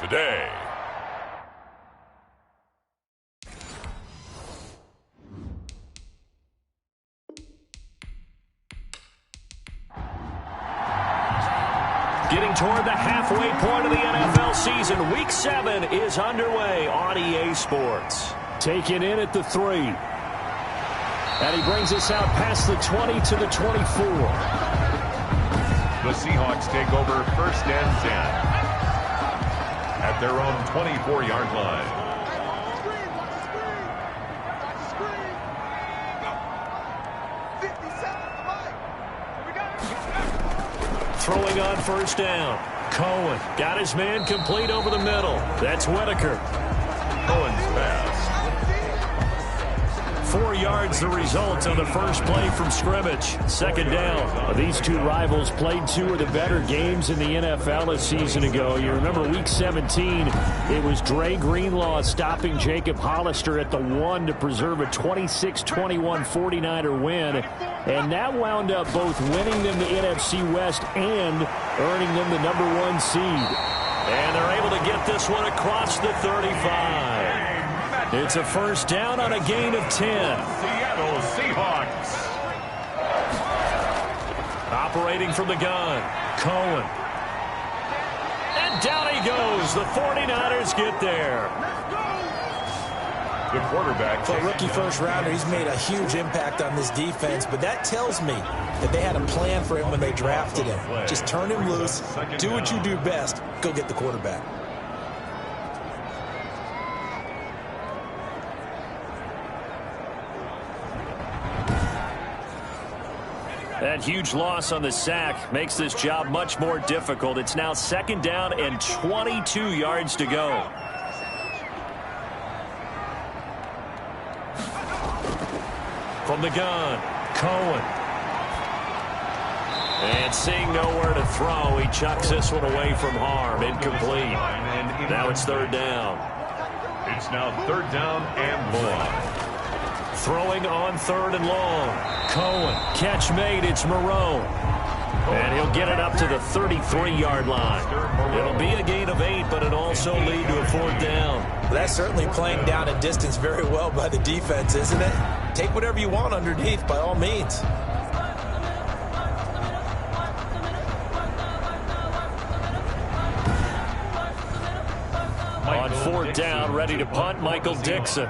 today. Getting toward the halfway point of the NFL season, Week 7 is underway on EA Sports. Taken in at the 3. And he brings us out past the 20 to the 24. The Seahawks take over first and 10 at their own 24-yard line. Throwing on first down. Cohen got his man complete over the middle. That's Whitaker. Cohen's pass. 4 yards the result on the first play from scrimmage. Second down. These two rivals played 2 of the better games in the NFL a season ago. You remember Week 17, it was Dre Greenlaw stopping Jacob Hollister at the 1 to preserve a 26-21 49er win. And that wound up both winning them the NFC West and earning them the #1 seed. And they're able to get this one across the 35. It's a first down on a gain of 10. Seattle Seahawks. Operating from the gun. Cohen. And down he goes. The 49ers get there. The quarterback. For a rookie first-rounder, he's made a huge impact on this defense, but that tells me that they had a plan for him when they drafted him. Just turn him loose, do what you do best, go get the quarterback. That huge loss on the sack makes this job much more difficult. It's now second down and 22 yards to go. From the gun, Cohen. And seeing nowhere to throw, he chucks this one away from harm. Incomplete. Now it's third down. It's now third down and long. Throwing on third and long. Cohen, catch made, it's Moreau. And he'll get it up to the 33-yard line. It'll be a gain of 8, but it'll also lead to a fourth down. Well, that's certainly playing down a distance very well by the defense, isn't it? Take whatever you want underneath, by all means. On fourth down, ready to punt, Michael Dixon.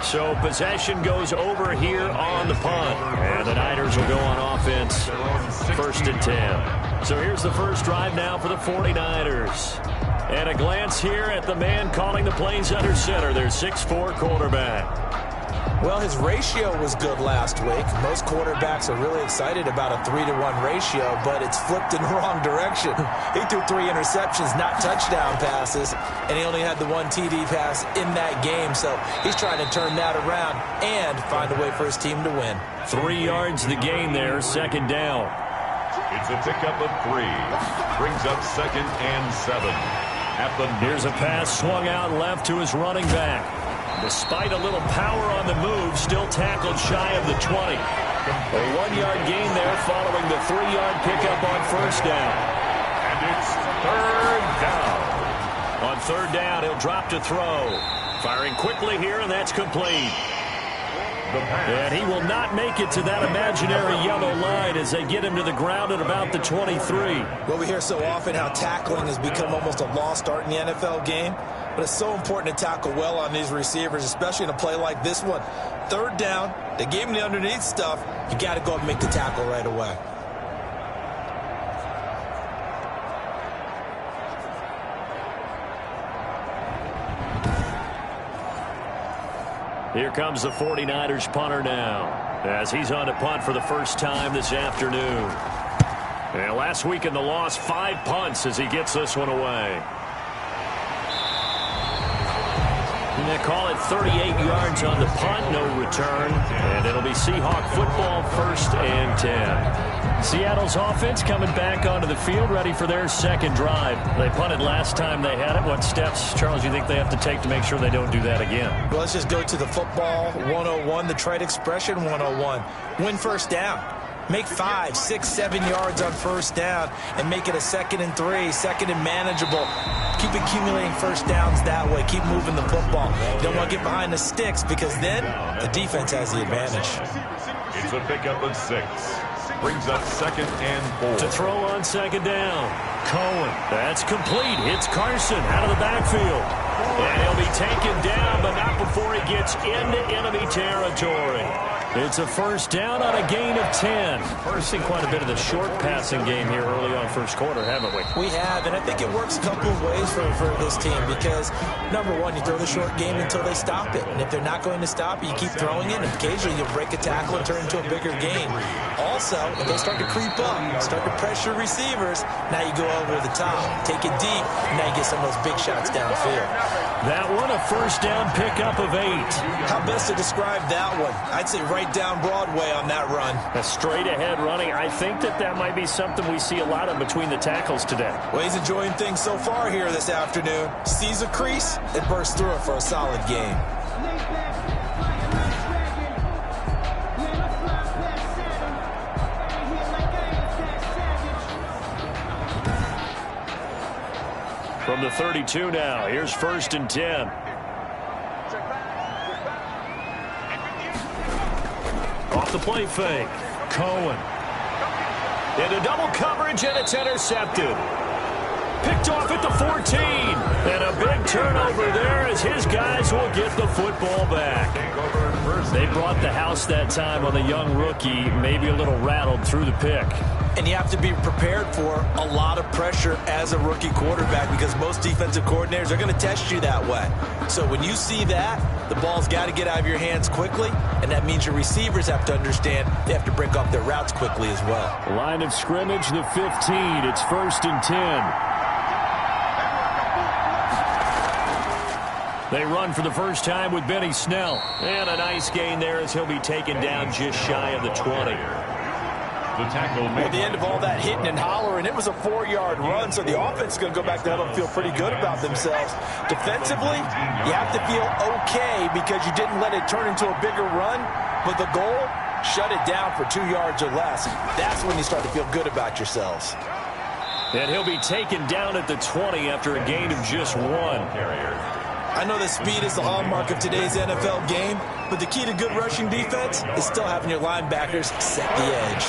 So possession goes over here on the punt. And the Niners will go on offense. First and 10. So here's the first drive now for the 49ers. And a glance here at the man calling the plays under center. Their 6'4" quarterback. Well, his ratio was good last week. Most quarterbacks are really excited about a 3-to-1 ratio, but it's flipped in the wrong direction. He threw 3 interceptions, not touchdown passes, and he only had the 1 TD pass in that game. So he's trying to turn that around and find a way for his team to win. 3 yards the gain there, second down. It's a pickup of 3. Brings up second and 7. Here's a pass swung out left to his running back. Despite a little power on the move, still tackled shy of the 20. A 1-yard gain there following the 3-yard pickup on first down. And it's third down. On third down, he'll drop to throw. Firing quickly here, and that's complete. And he will not make it to that imaginary yellow line as they get him to the ground at about the 23. Well, we hear so often how tackling has become almost a lost art in the NFL game. But it's so important to tackle well on these receivers, especially in a play like this one. Third down, they gave him the underneath stuff. You got to go up and make the tackle right away. Here comes the 49ers punter now, as he's on to punt for the first time this afternoon. And last week in the loss, 5 punts as he gets this one away. And they call it 38 yards on the punt, no return. And it'll be Seahawk football, first and 10. Seattle's offense coming back onto the field, ready for their second drive. They punted last time they had it. What steps, Charles, you think they have to take to make sure they don't do that again? Well, let's just go to the football 101, the trade expression 101. Win first down. Make 5, 6, 7 yards on first down and make it a 2nd and 3, 2nd and manageable. Keep accumulating first downs that way. Keep moving the football. You don't want to get behind the sticks because then the defense has the advantage. It's a pickup of 6. Brings up 2nd and 4. To throw on 2nd down. Cohen. That's complete. Hits Carson out of the backfield. And he'll be taken down, but not before he gets into enemy territory. It's a first down on a gain of 10. We're seeing quite a bit of the short passing game here early on first quarter, haven't we? We have, and I think it works a couple of ways for this team because, number one, you throw the short game until they stop it. And if they're not going to stop it, you keep throwing it, and occasionally you'll break a tackle and turn into a bigger game. Also, if they start to creep up, start to pressure receivers, now you go over the top, take it deep, and now you get some of those big shots downfield. That one, a first down pickup of 8. How best to describe that one? I'd say right down Broadway on that run. A straight ahead running. I think that might be something we see a lot of between the tackles today. Well, he's enjoying things so far here this afternoon. Sees a crease and bursts through it for a solid game. From the 32 now, here's 1st and 10. Off the play fake. Cohen. Into double coverage, and it's intercepted. Picked off at the 14. And a big turnover there as his guys will get the football back. They brought the house that time on the young rookie, maybe a little rattled through the pick. And you have to be prepared for a lot of pressure as a rookie quarterback because most defensive coordinators are going to test you that way. So when you see that, the ball's got to get out of your hands quickly, and that means your receivers have to understand they have to break off their routes quickly as well. Line of scrimmage, the 15. It's 1st and 10. They run for the first time with Benny Snell. And a nice gain there as he'll be taken down just shy of the 20. The tackle At the end of all that hitting and hollering, it was a 4-yard run, so the offense is going to go back to huddle and feel pretty good about themselves. Defensively, you have to feel okay because you didn't let it turn into a bigger run, but the goal, shut it down for 2 yards or less. That's when you start to feel good about yourselves. And he'll be taken down at the 20 after a gain of just 1. I know that speed is the hallmark of today's NFL game, but the key to good rushing defense is still having your linebackers set the edge.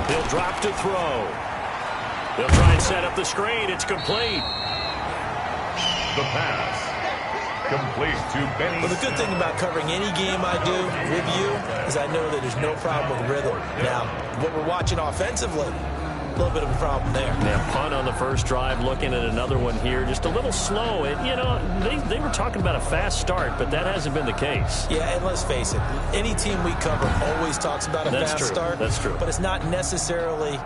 He'll drop to throw. They'll try and set up the screen. It's complete. The pass. Complete to Benny. Well, the good thing about covering any game I do with you is I know that there's no problem with rhythm. Now, what we're watching offensively, a little bit of a problem there. Yeah, punt on the first drive, looking at another one here. Just a little slow. You know, they were talking about a fast start, but that hasn't been the case. Yeah, and let's face it, any team we cover always talks about a fast start. That's true. But it's not necessarily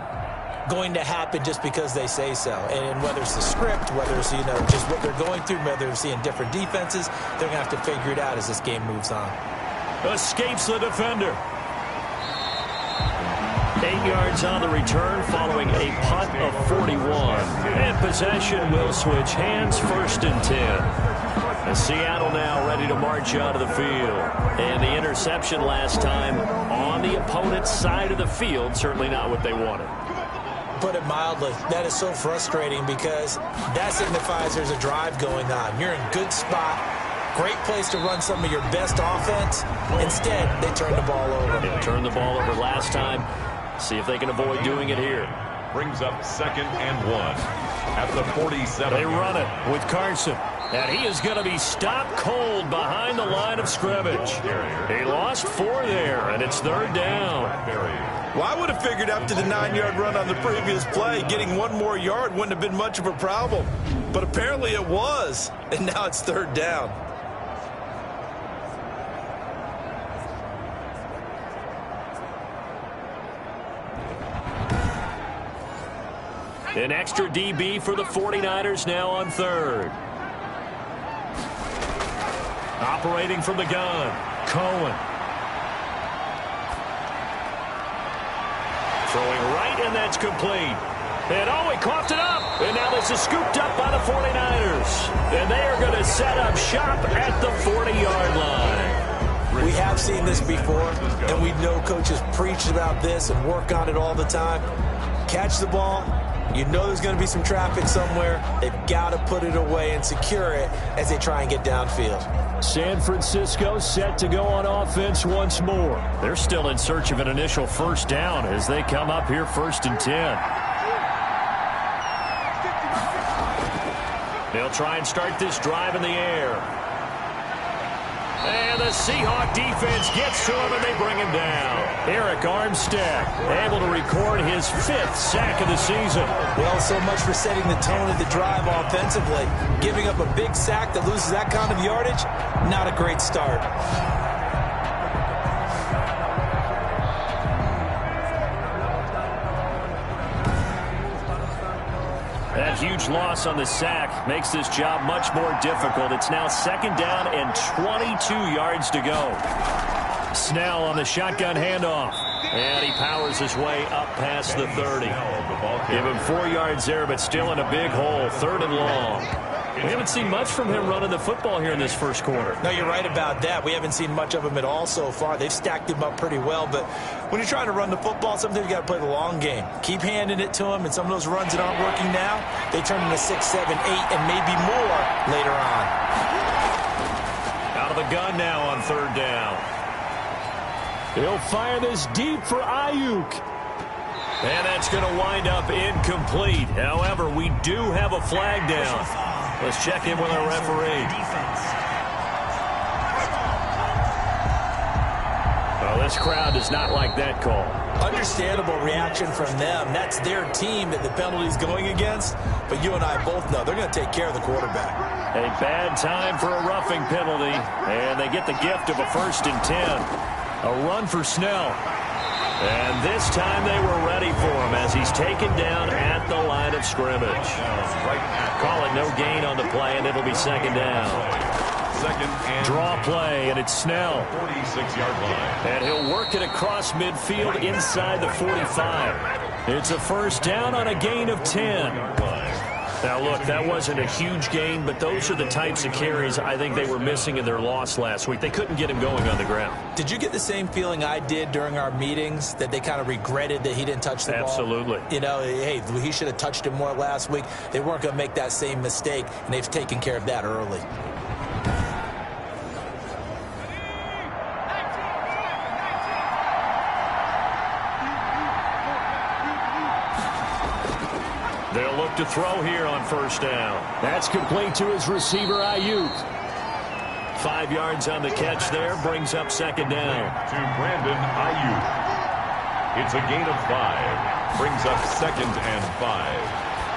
going to happen just because they say so. And whether it's the script, whether it's, just what they're going through, whether they're seeing different defenses, they're going to have to figure it out as this game moves on. Escapes the defender. 8 yards on the return following a punt of 41. And possession will switch hands, 1st and 10. And Seattle now ready to march onto the field. And the interception last time on the opponent's side of the field, certainly not what they wanted. Put it mildly, that is so frustrating because that signifies there's a drive going on. You're in a good spot. Great place to run some of your best offense. Instead, they turn the ball over. They turned the ball over last time. See if they can avoid doing it here. Brings up 2nd and 1 at the 47. They run it with Carson. And he is going to be stopped cold behind the line of scrimmage. He lost 4 there, and it's 3rd down. Well, I would have figured after the 9-yard run on the previous play, getting 1 more yard wouldn't have been much of a problem. But apparently it was, and now it's 3rd down. An extra DB for the 49ers now on 3rd. Operating from the gun, Cohen. Throwing right, and that's complete. And oh, he coughed it up. And now this is scooped up by the 49ers. And they are going to set up shop at the 40-yard line. We have seen this before, and we know coaches preach about this and work on it all the time. Catch the ball. You know there's going to be some traffic somewhere. They've got to put it away and secure it as they try and get downfield. San Francisco set to go on offense once more. They're still in search of an initial first down as they come up here 1st and 10. They'll try and start this drive in the air. And the Seahawks defense gets to him, and they bring him down. Eric Armstead able to record his 5th sack of the season. Well, so much for setting the tone of the drive offensively. Giving up a big sack that loses that kind of yardage, not a great start. That huge loss on the sack makes this job much more difficult. It's now 2nd down and 22 yards to go. Snell on the shotgun handoff. And he powers his way up past the 30. Give him 4 yards there, but still in a big hole. 3rd and long. We haven't seen much from him running the football here in this first quarter. No, you're right about that. We haven't seen much of him at all so far. They've stacked him up pretty well, but when you're trying to run the football, sometimes you got to play the long game. Keep handing it to him, and some of those runs that aren't working now, they turn into 6, 7, 8, and maybe more later on. Out of the gun now on 3rd down. He'll fire this deep for Ayuk. And that's going to wind up incomplete. However, we do have a flag down. Let's check in with our referee. Well, this crowd does not like that call. Understandable reaction from them. That's their team that the penalty's going against. But you and I both know they're going to take care of the quarterback. A bad time for a roughing penalty. And they get the gift of a 1st and 10. A run for Snell. And this time they were ready for him as he's taken down at the line of scrimmage. Call it no gain on the play, and it'll be 2nd down. Draw play, and it's Snell. 46-yard line. And he'll work it across midfield inside the 45. It's a 1st down on a gain of 10. Now, look, that wasn't a huge gain, but those are the types of carries I think they were missing in their loss last week. They couldn't get him going on the ground. Did you get the same feeling I did during our meetings, that they kind of regretted that he didn't touch the ball? Absolutely. You know, hey, he should have touched him more last week. They weren't going to make that same mistake, and they've taken care of that early. They'll look to throw here on 1st down. That's complete to his receiver, Ayuk. 5 yards on the catch there, brings up 2nd down. To Brandon Ayuk. It's a gain of 5. Brings up 2nd and 5.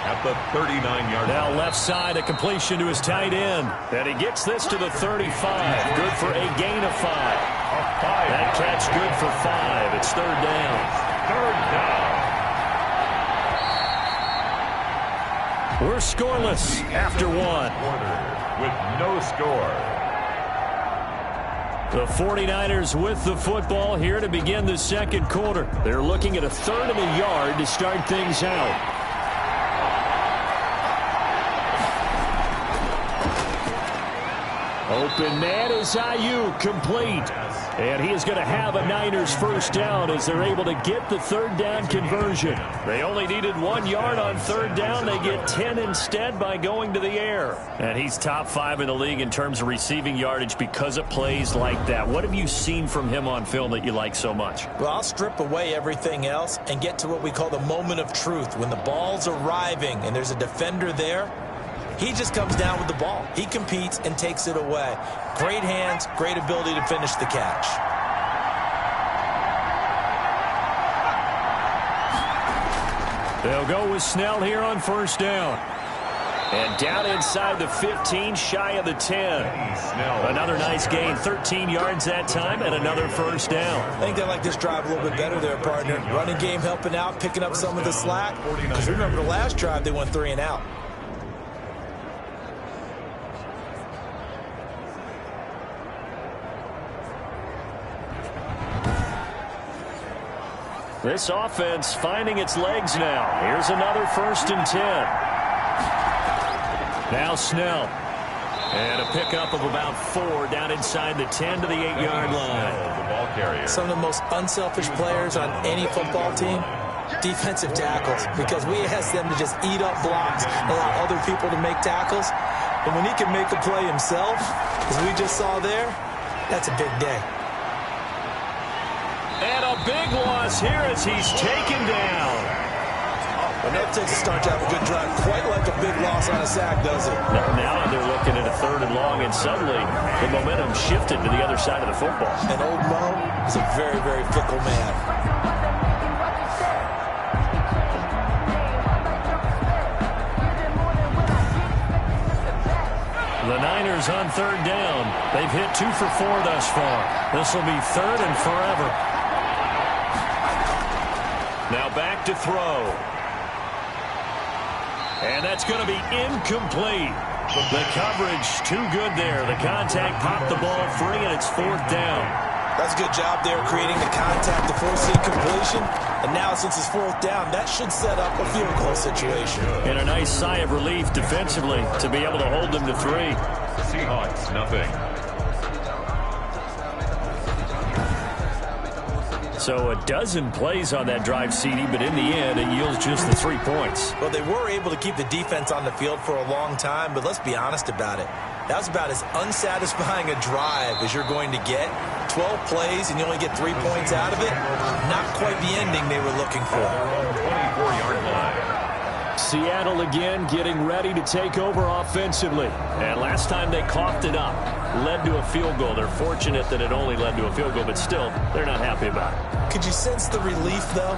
At the 39-yard line. Now left side, a completion to his tight end. And he gets this to the 35. Good for a gain of 5. That catch good for 5. It's 3rd down. 3rd down. We're scoreless after 1. With no score. The 49ers with the football here to begin the 2nd quarter. They're looking at a 3rd and a yard to start things out. Open man is Ayuk, complete. And he is going to have a Niners 1st down as they're able to get the 3rd down conversion. They only needed 1 yard on 3rd down. They get 10 instead by going to the air. And he's top 5 in the league in terms of receiving yardage because of plays like that. What have you seen from him on film that you like so much? Well, I'll strip away everything else and get to what we call the moment of truth. When the ball's arriving and there's a defender there, he just comes down with the ball. He competes and takes it away. Great hands, great ability to finish the catch. They'll go with Snell here on 1st down. And down inside the 15, shy of the 10. Another nice gain, 13 yards that time, and another 1st down. I think they like this drive a little bit better there, partner. Running game helping out, picking up some of the slack. Because remember the last drive, they went 3 and out. This offense finding its legs now. Here's another 1st and 10. Now Snell. And a pickup of about 4 down inside the 10 to the 8-yard line. Some of the most unselfish players on any football team, defensive tackles, because we ask them to just eat up blocks, allow other people to make tackles. But when he can make a play himself, as we just saw there, that's a big day. And a big loss here as he's taken down. But never takes a start to have a good drive, quite like a big loss on a sack, does it? Now they're looking at a 3rd and long, and suddenly the momentum shifted to the other side of the football. And old Mo is a very, very fickle man. The Niners on 3rd down. They've hit 2 for 4 thus far. This will be 3rd and forever. Now back to throw. And that's going to be incomplete. The coverage too good there. The contact popped the ball free, and it's 4th down. That's a good job there creating the contact to force the incompletion. And now since it's 4th down, that should set up a field goal situation. And a nice sigh of relief defensively to be able to hold them to 3. Seahawks, nothing. So a dozen plays on that drive, CD, but in the end, it yields just the 3 points. Well, they were able to keep the defense on the field for a long time, but let's be honest about it. That was about as unsatisfying a drive as you're going to get. 12 plays and you only get 3 points out of it. Not quite the ending they were looking for. 24-yard line. Seattle again getting ready to take over offensively. And last time they coughed it up, led to a field goal. They're fortunate that it only led to a field goal, but still, they're not happy about it. Could you sense the relief, though,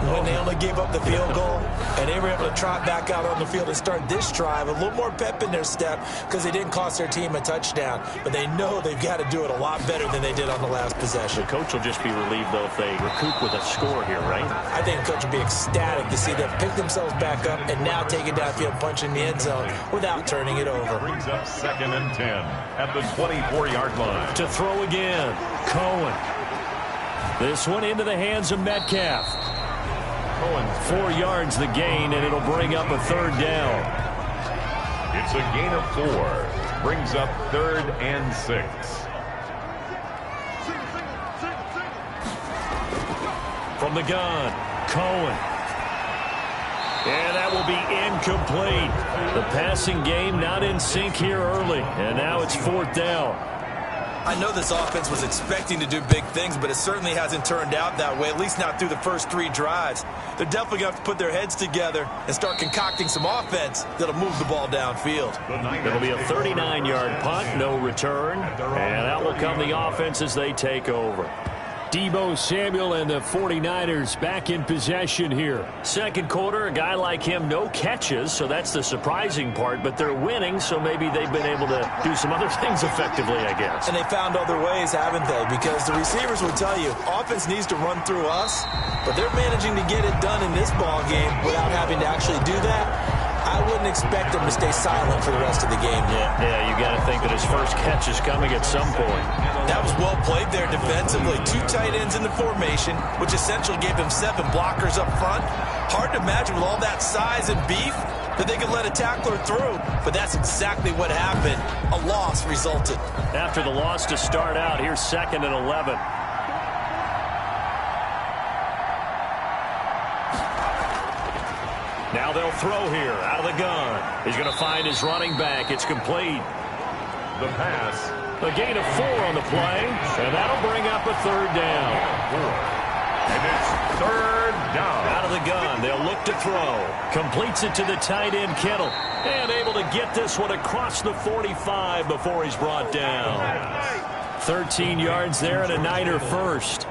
when they only gave up the field goal and they were able to trot back out on the field and start this drive? A little more pep in their step because they didn't cost their team a touchdown, but they know they've got to do it a lot better than they did on the last possession. The coach will just be relieved, though, if they recoup with a score here, right? I think the coach will be ecstatic to see them pick themselves back up and now take it downfield, punch in the end zone without turning it over. Brings up 2nd and 10 at the 24-yard line. To throw again, Cohen. This one into the hands of Metcalf. Cohen, 4 yards the gain, and it'll bring up a 3rd down. It's a gain of 4. Brings up 3rd and 6. From the gun, Cohen. And that will be incomplete. The passing game not in sync here early, and now it's 4th down. I know this offense was expecting to do big things, but it certainly hasn't turned out that way, at least not through the first 3 drives. They're definitely going to have to put their heads together and start concocting some offense that'll move the ball downfield. It'll be a 39-yard punt, no return, and out will come the offense as they take over. Deebo Samuel and the 49ers back in possession here. Second quarter, a guy like him, no catches, so that's the surprising part, but they're winning, so maybe they've been able to do some other things effectively, I guess. And they found other ways, haven't they? Because the receivers will tell you, offense needs to run through us, but they're managing to get it done in this ball game without having to actually do that. I wouldn't expect him to stay silent for the rest of the game. Yeah, you got to think that his first catch is coming at some point. That was well played there defensively. 2 tight ends in the formation, which essentially gave them 7 blockers up front. Hard to imagine with all that size and beef that they could let a tackler through, but that's exactly what happened. A loss resulted. After the loss to start out, here's 2nd and 11. Now they'll throw here out of the gun. He's going to find his running back. It's complete. The pass. A gain of 4 on the play, and that'll bring up a 3rd down. And it's 3rd down. Out of the gun, they'll look to throw. Completes it to the tight end, Kittle. And able to get this one across the 45 before he's brought down. 13 yards there and a Niner first.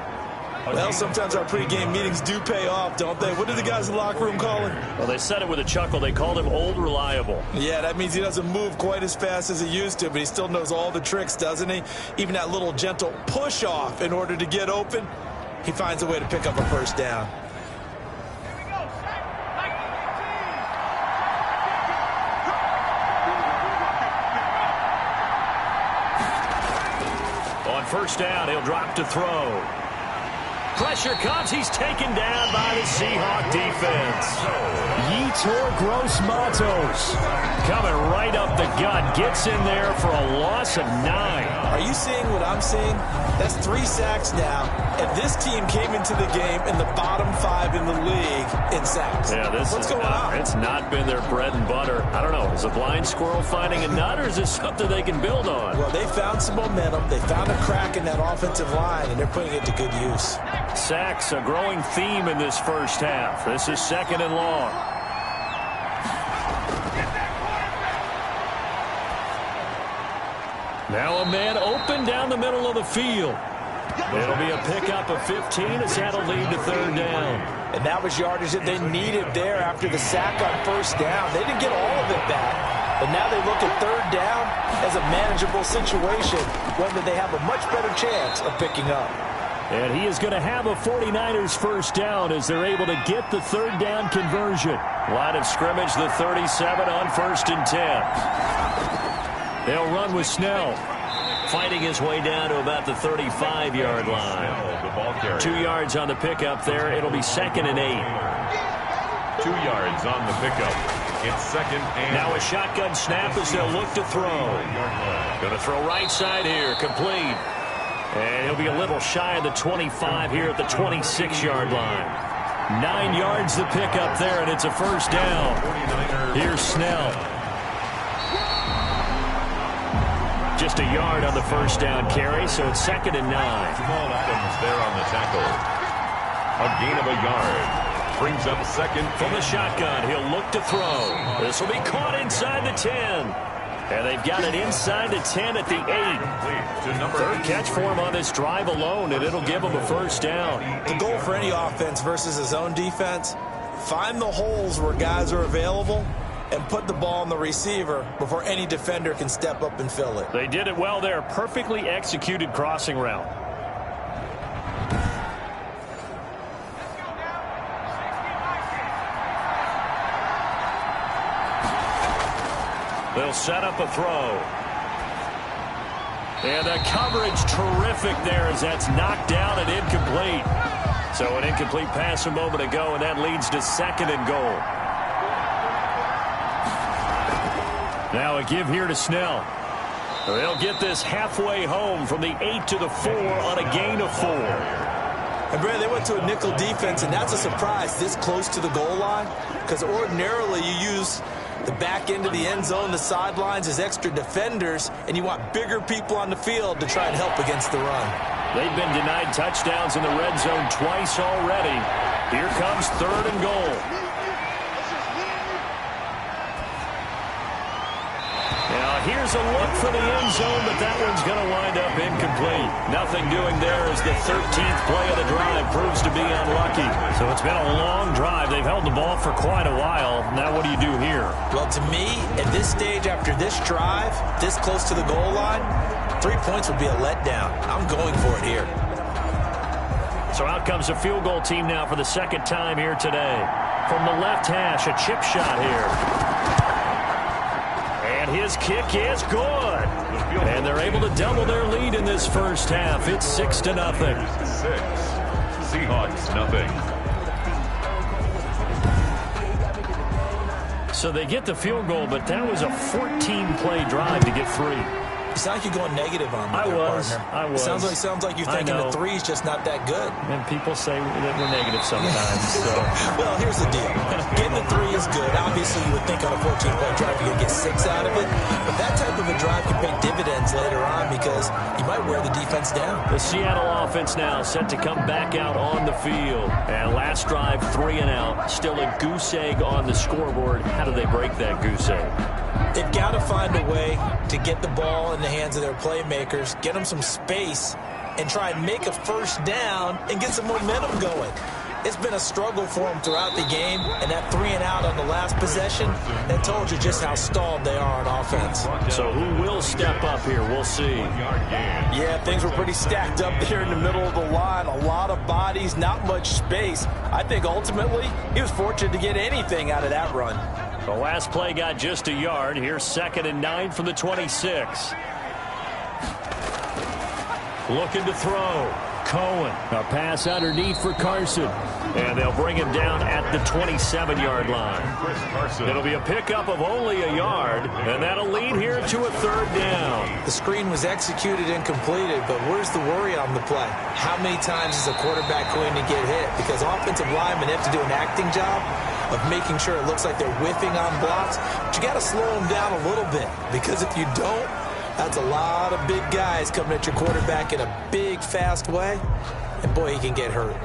Well, sometimes our pregame meetings do pay off, don't they? What do the guys in the locker room call him? Well, they said it with a chuckle. They called him Old Reliable. Yeah, that means he doesn't move quite as fast as he used to, but he still knows all the tricks, doesn't he? Even that little gentle push-off in order to get open, he finds a way to pick up a 1st down. On 1st down, he'll drop to throw. Pressure comes. He's taken down by the Seahawks defense. Yetur Gross Matos coming right up the gut. Gets in there for a loss of 9. Are you seeing what I'm seeing? That's 3 sacks now. And this team came into the game in the bottom 5 in the league in sacks. Yeah, what's going on? It's not been their bread and butter. I don't know. Is a blind squirrel finding a nut, or is this something they can build on? Well, they found some momentum. They found a crack in that offensive line, and they're putting it to good use. Sacks, a growing theme in this first half. This is 2nd and long. Now a man open down the middle of the field. It'll be a pickup of 15 as that'll lead to 3rd down. And that was yardage that they needed there after the sack on 1st down. They didn't get all of it back, but now they look at 3rd down as a manageable situation, whether they have a much better chance of picking up. And he is going to have a 49ers 1st down as they're able to get the 3rd down conversion. Line of scrimmage, the 37 on 1st and 10. They'll run with Snell, fighting his way down to about the 35-yard line. 2 yards on the pickup there. It'll be 2nd and 8. 2 yards on the pickup. It's 2nd and... Now a shotgun snap as they'll look to throw. Going to throw right side here, complete. And he'll be a little shy of the 25 here at the 26-yard line. 9 yards the pickup there, and it's a 1st down. Here's Snell. Just a yard on the 1st down carry, so it's 2nd and 9. Jamal Adams there on the tackle. A gain of a yard. Brings up 2nd. From the shotgun, he'll look to throw. This will be caught inside the 10. And they've got it inside the 10 at the 8. 3rd catch for him on this drive alone, and it'll give him a 1st down. The goal for any offense versus his own defense, find the holes where guys are available and put the ball on the receiver before any defender can step up and fill it. They did it well there. Perfectly executed crossing route. They'll set up a throw. And the coverage terrific there as that's knocked down and incomplete. So an incomplete pass a moment ago, and that leads to 2nd and goal. Now a give here to Snell. They'll get this halfway home from the 8 to the 4 on a gain of 4. And Brad, they went to a nickel defense, and that's a surprise this close to the goal line, because ordinarily you use the back end of the end zone, the sidelines as extra defenders, and you want bigger people on the field to try and help against the run. They've been denied touchdowns in the red zone twice already. Here comes 3rd and goal. Now here's a look for the end zone, but that one's going to wind up incomplete. Nothing doing there as the 13th play of the drive proves to be unlucky. So it's been a long drive. They've held the ball for quite a while. Now what do you do here? Well, to me, at this stage after this drive, this close to the goal line, 3 points would be a letdown. I'm going for it here. So out comes the field goal team now for the 2nd time here today. From the left hash, a chip shot here. And his kick is good. And they're able to double their lead in this first half. It's 6-0. 6. Seahawks, nothing. So they get the field goal, but that was a 14-play drive to get 3. You sound like you're going negative on me, I was. Sounds like you're thinking the 3's just not that good. And people say that we're negative sometimes. So. Well, here's the deal. Getting the 3 is good. Obviously, you would think on a 14-play drive you're going to get 6 out of it. But that type of a drive can pay dividends later on because you might wear the defense down. The Seattle offense now set to come back out on the field. And last drive, 3 and out. Still a goose egg on the scoreboard. How do they break that goose egg? They've got to find a way to get the ball in the hands of their playmakers, get them some space, and try and make a 1st down and get some momentum going. It's been a struggle for them throughout the game, and that 3 and out on the last possession, that told you just how stalled they are on offense. So who will step up here? We'll see. Yeah, things were pretty stacked up there in the middle of the line. A lot of bodies, not much space. I think ultimately he was fortunate to get anything out of that run. The last play got just a yard. Here's 2nd and 9 from the 26. Looking to throw. Cohen. A pass underneath for Carson. And they'll bring him down at the 27-yard line. It'll be a pickup of only a yard, and that'll lead here to a third down. The screen was executed and completed, but where's the worry on the play? How many times is a quarterback going to get hit? Because offensive linemen have to do an acting job of making sure it looks like they're whiffing on blocks. But you got to slow them down a little bit, because if you don't, that's a lot of big guys coming at your quarterback in a big, fast way. And boy, he can get hurt.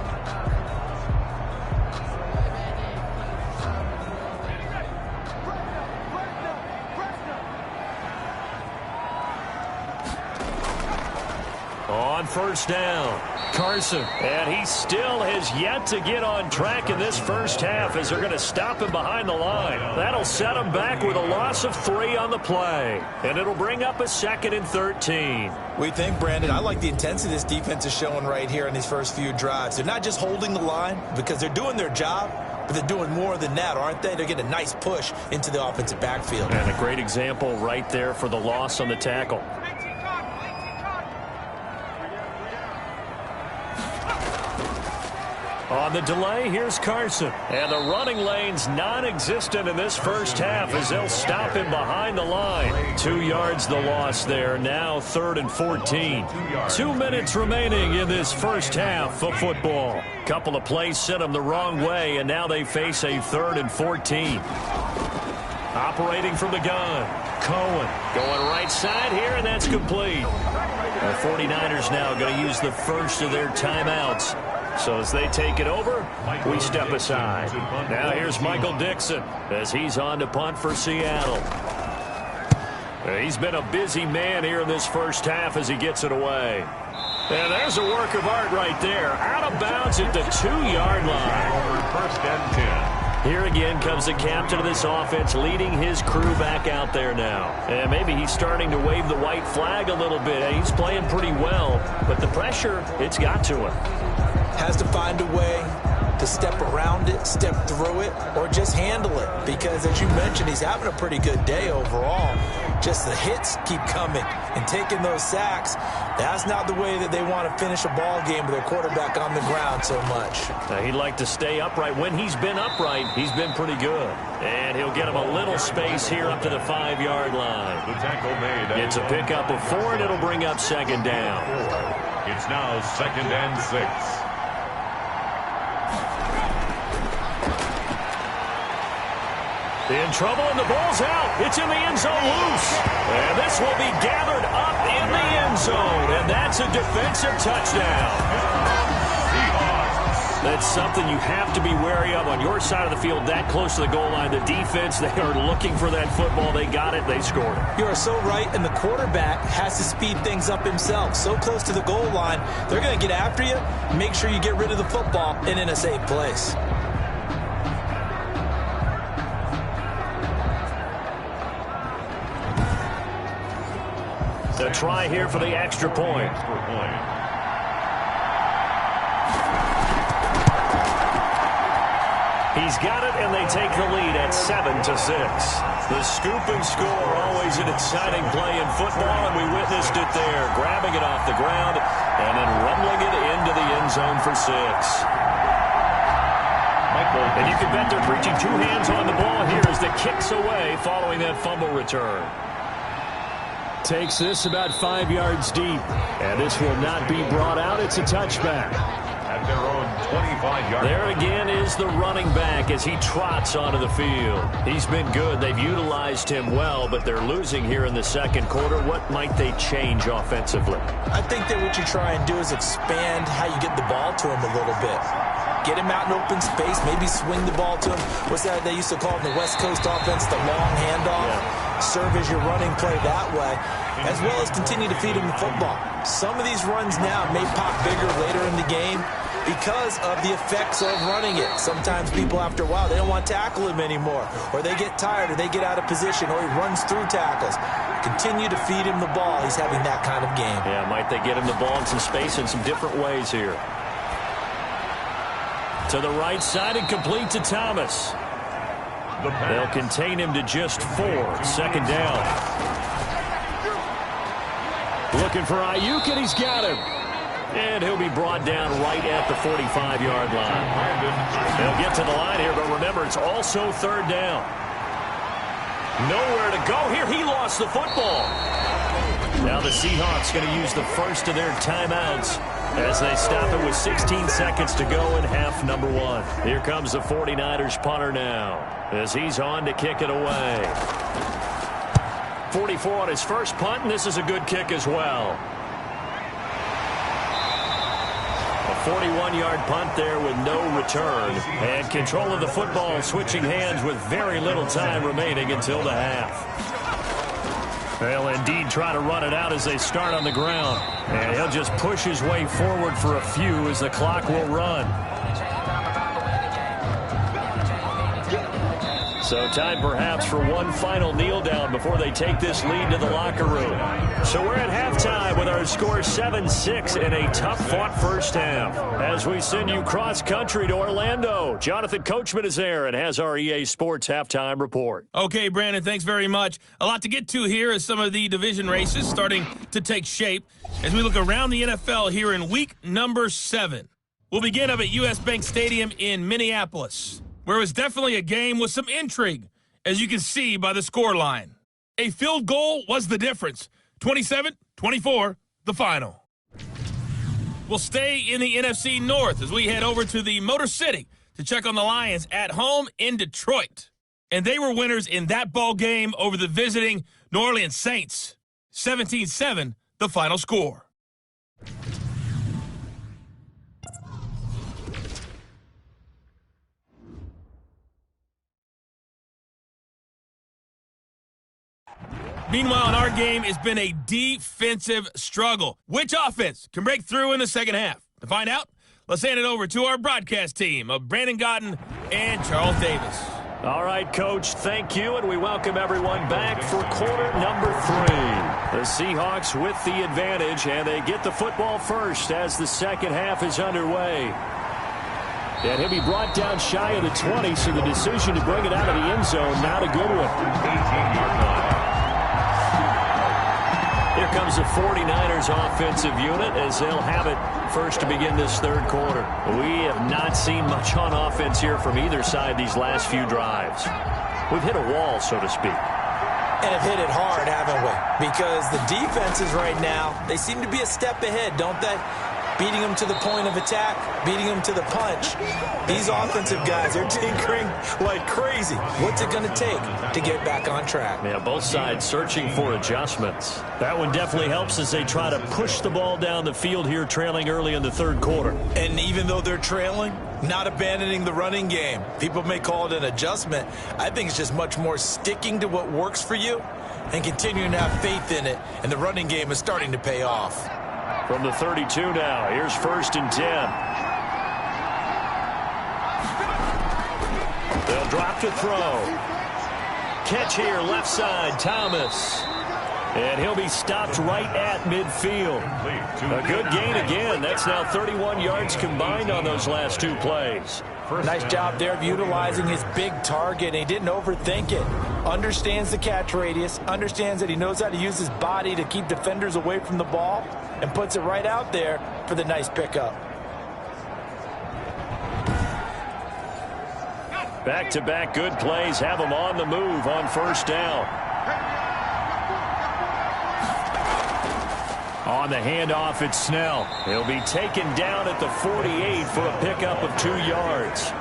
On first down, Carson. And he still has yet to get on track in this first half as they're going to stop him behind the line. That'll set him back with a loss of 3 on the play. And it'll bring up a 2nd and 13. We think, Brandon, I like the intensity this defense is showing right here in these first few drives. They're not just holding the line because they're doing their job, but they're doing more than that, aren't they? They're getting a nice push into the offensive backfield. And a great example right there for the loss on the tackle. On the delay, here's Carson. And the running lane's non-existent in this first half as they'll stop him behind the line. 2 yards the loss there. Now 3rd and 14. 2 minutes remaining in this first half of football. Couple of plays sent them the wrong way, and now they face a 3rd and 14. Operating from the gun, Cohen. Going right side here, and that's complete. The 49ers now going to use the first of their timeouts. So as they take it over, we step aside. Now here's Michael Dixon as he's on to punt for Seattle. He's been a busy man here in this first half as he gets it away. And there's a work of art right there. Out of bounds at the 2-yard line. First and 10. Here again comes the captain of this offense leading his crew back out there now. And maybe he's starting to wave the white flag a little bit. He's playing pretty well, but the pressure, it's got to him. Has to find a way to step around it, step through it, or just handle it. Because, as you mentioned, he's having a pretty good day overall. Just the hits keep coming and taking those sacks. That's not the way that they want to finish a ball game with their quarterback on the ground so much. He'd like to stay upright. When he's been upright, he's been pretty good. And he'll get him a little space here up to the 5-yard line. The tackle made. It's a pickup of 4, and it'll bring up 2nd down. It's now 2nd and 6. In trouble, and the ball's out. It's in the end zone loose. And this will be gathered up in the end zone. And that's a defensive touchdown. That's something you have to be wary of on your side of the field, that close to the goal line. The defense, they are looking for that football. They got it. They scored it. You are so right, and the quarterback has to speed things up himself. So close to the goal line, they're going to get after you. Make sure you get rid of the football and in a safe place. A try here for the extra point. He's got it, and they take the lead at 7-6. The scoop and score, always an exciting play in football, and we witnessed it there, grabbing it off the ground and then rumbling it into the end zone for 6. And you can bet they're preaching 2 hands on the ball here as the kick's away following that fumble return. Takes this about 5 yards deep, and this will not be brought out. It's a touchback. At their own 25-yard. There again is the running back as he trots onto the field. He's been good. They've utilized him well, but they're losing here in the second quarter. What might they change offensively? I think that what you try and do is expand how you get the ball to him a little bit. Get him out in open space, maybe swing the ball to him. What's that they used to call in the West Coast offense, the long handoff? Yeah. Serve as your running play that way, as well as continue to feed him the football. Some of these runs now may pop bigger later in the game because of the effects of running it. Sometimes people, after a while, they don't want to tackle him anymore, or they get tired, or they get out of position, or he runs through tackles. Continue to feed him the ball. He's having that kind of game. Yeah, might they get him the ball in some space in some different ways here. To the right side and complete to Thomas. They'll contain him to just 4. 2nd down. Looking for Ayuk, and he's got him. And he'll be brought down right at the 45-yard line. They'll get to the line here, but remember, it's also third down. Nowhere to go here. He lost the football. Now the Seahawks going to use the first of their timeouts as they stop it with 16 seconds to go in half number one. Here comes the 49ers punter now as he's on to kick it away. 44 on his first punt, and this is a good kick as well. A 41-yard punt there with no return. And control of the football switching hands with very little time remaining until the half. They'll indeed try to run it out as they start on the ground. And he'll just push his way forward for a few as the clock will run. So time perhaps for one final kneel down before they take this lead to the locker room. So we're at halftime with our score 7-6 in a tough-fought first half. As we send you cross-country to Orlando, Jonathan Coachman is there and has our EA Sports halftime report. Okay, Brandon, thanks very much. A lot to get to here as some of the division races starting to take shape as we look around the NFL here in week number 7. We'll begin up at U.S. Bank Stadium in Minneapolis, where it was definitely a game with some intrigue, as you can see by the score line. A field goal was the difference. 27-24, the final. We'll stay in the NFC North as we head over to the Motor City to check on the Lions at home in Detroit. And they were winners in that ball game over the visiting New Orleans Saints. 17-7, the final score. Meanwhile, in our game, it's been a defensive struggle. Which offense can break through in the second half? To find out, let's hand it over to our broadcast team of Brandon Gotten and Charles Davis. All right, Coach, thank you, and we welcome everyone back for quarter number 3. The Seahawks with the advantage, and they get the football first as the second half is underway. And he'll be brought down shy of the 20, so the decision to bring it out of the end zone, not a good one. 18-yard line. Here comes the 49ers offensive unit as they'll have it first to begin this third quarter. We have not seen much on offense here from either side these last few drives. We've hit a wall, so to speak. And have hit it hard, haven't we? Because the defenses right now, they seem to be a step ahead, don't they? Beating them to the point of attack, beating them to the punch. These offensive guys are tinkering like crazy. What's it going to take to get back on track? Yeah, both sides searching for adjustments. That one definitely helps as they try to push the ball down the field here, trailing early in the third quarter. And even though they're trailing, not abandoning the running game. People may call it an adjustment. I think it's just much more sticking to what works for you and continuing to have faith in it. And the running game is starting to pay off. From the 32 now, here's 1st and 10. They'll drop to throw. Catch here, left side, Thomas. And he'll be stopped right at midfield. A good gain again. That's now 31 yards combined on those last 2 plays. Nice job there of utilizing his big target. And he didn't overthink it. Understands the catch radius. Understands that he knows how to use his body to keep defenders away from the ball. And puts it right out there for the nice pickup. Back-to-back good plays have them on the move on first down. On the handoff, it's Snell. He'll be taken down at the 48 for a pickup of 2 yards.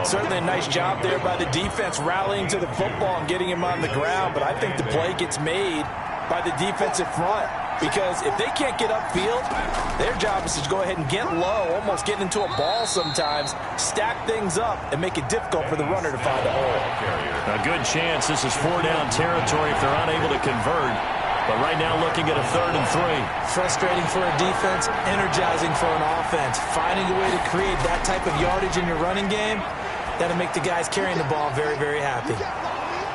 Certainly a nice job there by the defense rallying to the football and getting him on the ground. But I think the play gets made by the defensive front. Because if they can't get upfield, their job is to go ahead and get low, almost get into a ball sometimes, stack things up, and make it difficult for the runner to find a hole. A good chance this is 4-down territory if they're unable to convert. But right now looking at a 3rd and 3. Frustrating for a defense, energizing for an offense. Finding a way to create that type of yardage in your running game, that'll make the guys carrying the ball very, very happy.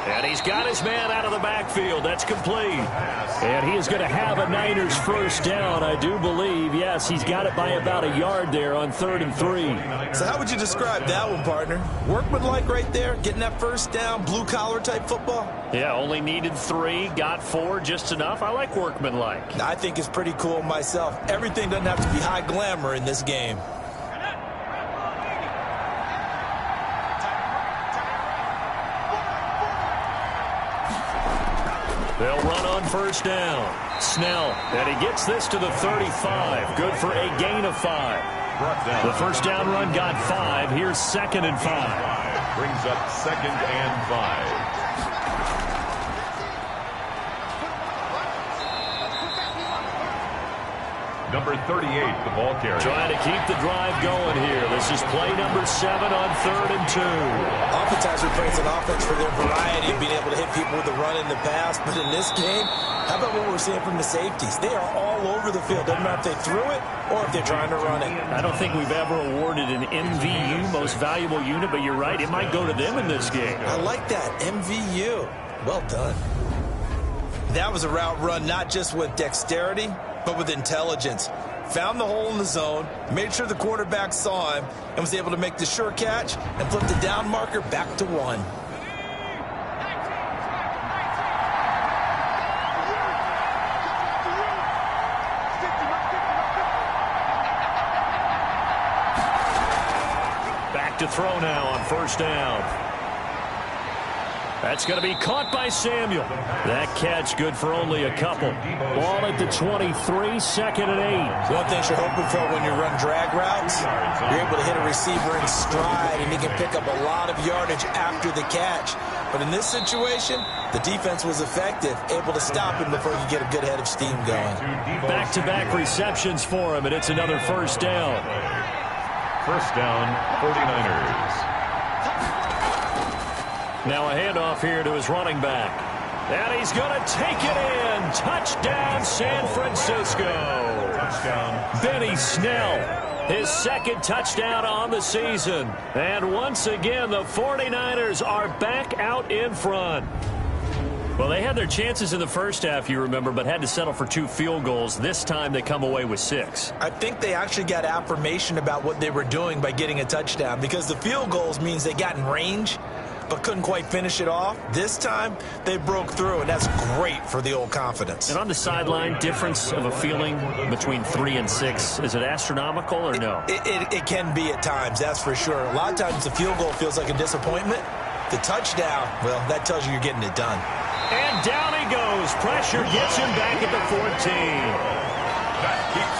And he's got his man out of the backfield. That's complete. And he is going to have a Niners first down, I do believe. Yes, he's got it by about a yard there on 3rd and 3. So how would you describe that one, partner? Workmanlike right there, getting that first down, blue-collar type football? Yeah, only needed 3, got 4, just enough. I like workmanlike. I think it's pretty cool myself. Everything doesn't have to be high glamour in this game. They'll run on first down. Snell, and he gets this to the 35. Good for a gain of 5. The first down run got 5. Here's 2nd and 5. Brings up 2nd and 5. Number 38, the ball carrier. Trying to keep the drive going here. This is play number 7 on 3rd and 2. Oftentimes we praise an offense for their variety of being able to hit people with the run in the pass. But in this game, how about what we're seeing from the safeties? They are all over the field. Doesn't matter if they threw it or if they're trying to run it. I don't think we've ever awarded an MVU, most valuable unit, but you're right. It might go to them in this game. I like that. MVU. Well done. That was a route run not just with dexterity, but with intelligence. Found the hole in the zone, made sure the quarterback saw him, and was able to make the sure catch and flip the down marker back to 1. Back to throw now on first down. That's going to be caught by Samuel. That catch good for only a couple. Ball at the 23, 2nd and 8. One thing you're hoping for when you run drag routes, you're able to hit a receiver in stride, and he can pick up a lot of yardage after the catch. But in this situation, the defense was effective, able to stop him before he could get a good head of steam going. Back-to-back receptions for him, and it's another first down. First down, 49ers. Now a handoff here to his running back. And he's going to take it in. Touchdown, San Francisco. Touchdown. Benny Snell, his 2nd touchdown on the season. And once again, the 49ers are back out in front. Well, they had their chances in the first half, you remember, but had to settle for 2 field goals. This time they come away with 6. I think they actually got affirmation about what they were doing by getting a touchdown, because the field goals means they got in range but couldn't quite finish it off. This time, they broke through, and that's great for the old confidence. And on the sideline, difference of a feeling between 3 and 6, is it astronomical or no? It can be at times, that's for sure. A lot of times the field goal feels like a disappointment. The touchdown, well, that tells you you're getting it done. And down he goes. Pressure gets him back at the 14.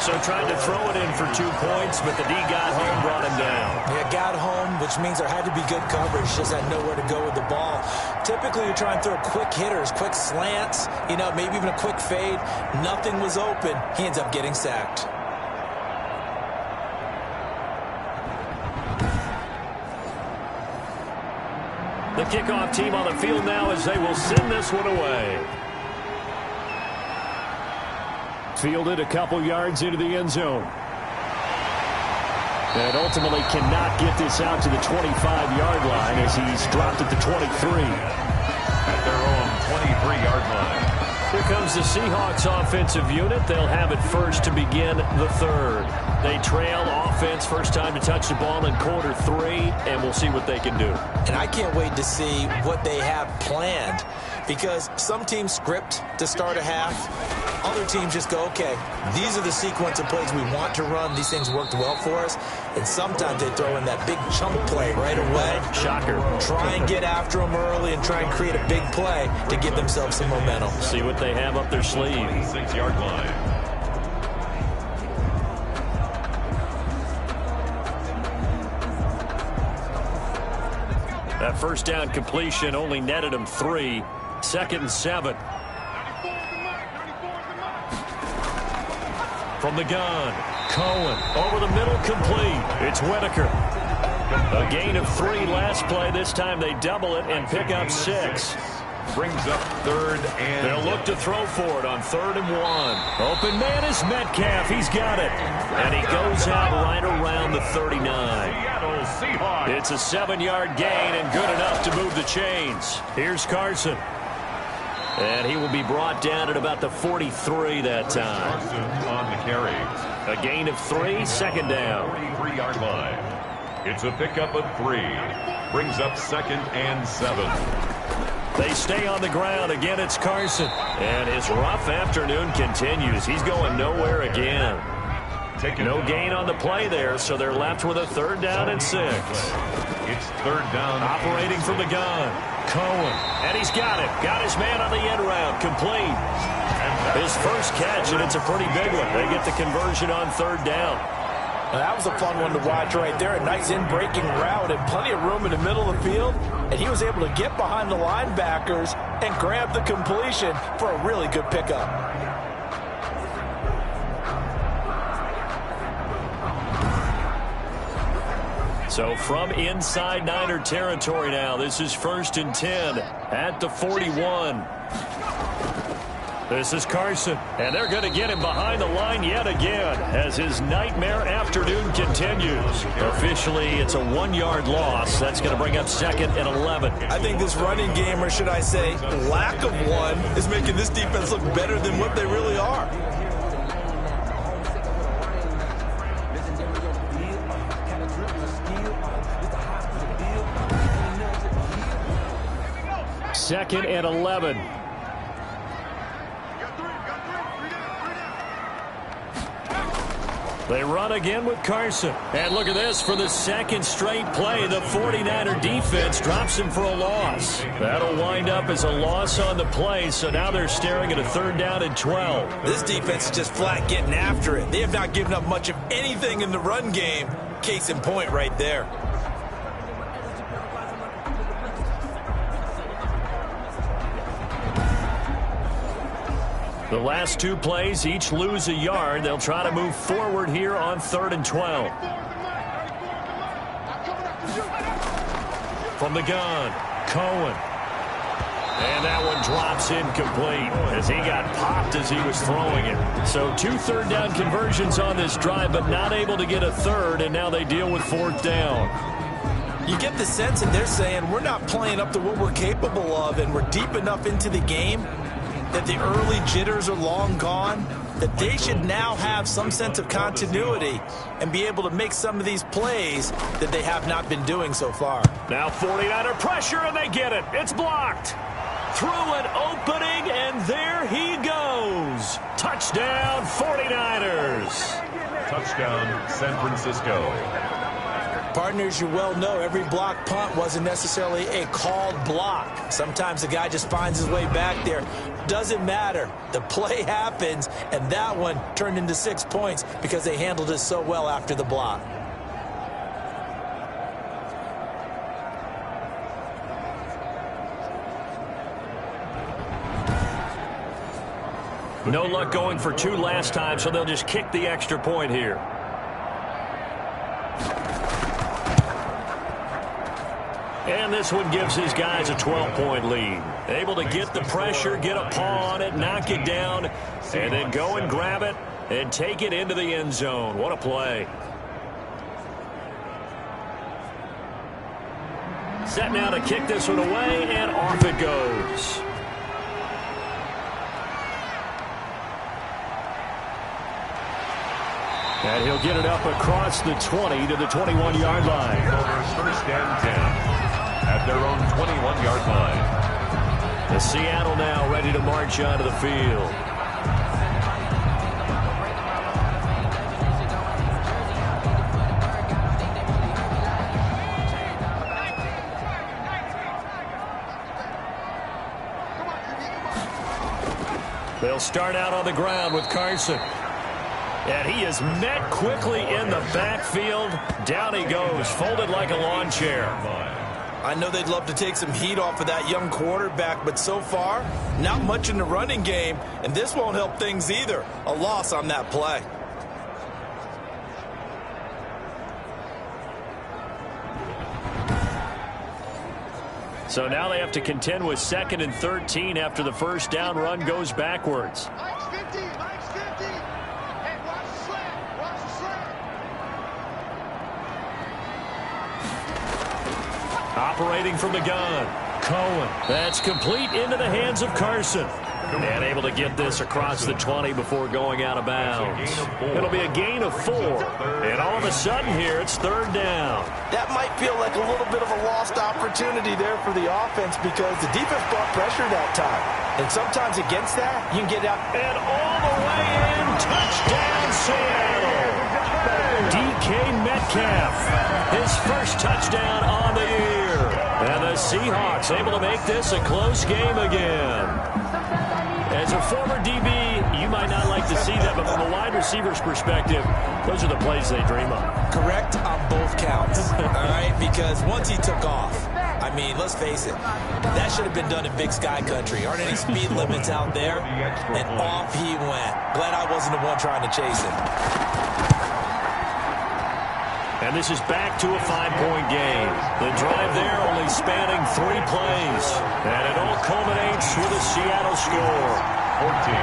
So trying to throw it in for 2 points, but the D got home, brought him down. Yeah, got home, which means there had to be good coverage, just had nowhere to go with the ball. Typically, you try and throw quick hitters, quick slants, maybe even a quick fade. Nothing was open. He ends up getting sacked. The kickoff team on the field now as they will send this one away. Fielded a couple yards into the end zone. And ultimately cannot get this out to the 25-yard line as he's dropped at the 23. At their own 23-yard line. Here comes the Seahawks offensive unit. They'll have it first to begin the 3rd. They trail offense, first time to touch the ball in quarter 3, and we'll see what they can do. And I can't wait to see what they have planned, because some teams script to start a half. Other teams just go, okay, these are the sequence of plays we want to run. These things worked well for us. And sometimes they throw in that big chunk play right away. Shocker. Try and get after them early and try and create a big play to give themselves some momentum. See what they have up their sleeve. 6-yard line. That first down completion only netted him 3. 2nd and 7. From the gun, Cohen over the middle, complete. It's Whitaker. A gain of 3 last play. This time they double it and pick up 6. Brings up third and... They'll look to throw for it on 3rd and 1. Open man is Metcalf. He's got it. And he goes out right around the 39. Seattle Seahawks. It's a 7-yard gain and good enough to move the chains. Here's Carson. And he will be brought down at about the 43 that time. Carson on the carry. A gain of 3, 2nd down. 43-yard line. It's a pickup of 3. Brings up 2nd and 7. They stay on the ground. Again, it's Carson. And his rough afternoon continues. He's going nowhere again. No gain on the play there, so they're left with a 3rd down and 6. It's 3rd down. Operating from the gun. Cohen. And he's got it. Got his man on the end route. Complete. His first catch, and it's a pretty big one. They get the conversion on 3rd down. Now, that was a fun one to watch right there. A nice in-breaking route and plenty of room in the middle of the field. And he was able to get behind the linebackers and grab the completion for a really good pickup. So from inside Niner territory now, this is 1st and 10 at the 41. This is Carson, and they're going to get him behind the line yet again as his nightmare afternoon continues. Officially, it's a 1-yard loss. That's going to bring up 2nd and 11. I think this running game, or should I say lack of one, is making this defense look better than what they really are. Second and 11. They run again with Carson. And look at this. For the 2nd straight play, the 49er defense drops him for a loss. That'll wind up as a loss on the play, so now they're staring at a 3rd down and 12. This defense is just flat getting after it. They have not given up much of anything in the run game. Case in point right there. The last 2 plays each lose a yard. They'll try to move forward here on 3rd and 12. From the gun, Cohen. And that one drops incomplete as he got popped as he was throwing it. So 2 3rd down conversions on this drive, but not able to get a 3rd, and now they deal with 4th down. You get the sense that they're saying we're not playing up to what we're capable of, and we're deep enough into the game that the early jitters are long gone, that they should now have some sense of continuity and be able to make some of these plays that they have not been doing so far. Now 49er pressure, and they get it. It's blocked. Through an opening, and there he goes. Touchdown, 49ers. Touchdown, San Francisco. Partners, you well know every block punt wasn't necessarily a called block. Sometimes the guy just finds his way back there. Doesn't matter. The play happens, and that one turned into 6 points because they handled it so well after the block. No luck going for 2 last time, so they'll just kick the extra point here. And this one gives his guys a 12-point lead. Able to get the pressure, get a paw on it, knock it down, and then go and grab it and take it into the end zone. What a play. Set now to kick this one away, and off it goes. And he'll get it up across the 20 to the 21-yard line. 1st and 10 at their own 21-yard line. The Seattle now ready to march onto the field. They'll start out on the ground with Carson. And he is met quickly in the backfield. Down he goes, folded like a lawn chair. I know they'd love to take some heat off of that young quarterback, but so far, not much in the running game, and this won't help things either. A loss on that play. So now they have to contend with 2nd and 13 after the first down run goes backwards. Operating from the gun, Cohen. That's complete into the hands of Carson. And able to get this across the 20 before going out of bounds. It'll be a gain of 4. And all of a sudden here, it's 3rd down. That might feel like a little bit of a lost opportunity there for the offense because the defense brought pressure that time. And sometimes against that, you can get out. And all the way in, touchdown Seattle. DK Metcalf, his first touchdown on the year. And the Seahawks able to make this a close game again. As a former DB, you might not like to see that, but from a wide receiver's perspective, those are the plays they dream of. Correct on both counts, all right? Because once he took off, I mean, let's face it, that should have been done in Big Sky Country. Aren't any speed limits out there? And off he went. Glad I wasn't the one trying to chase him. And this is back to a 5-point game. The drive there only spanning 3 plays. And it all culminates with a Seattle score. 14.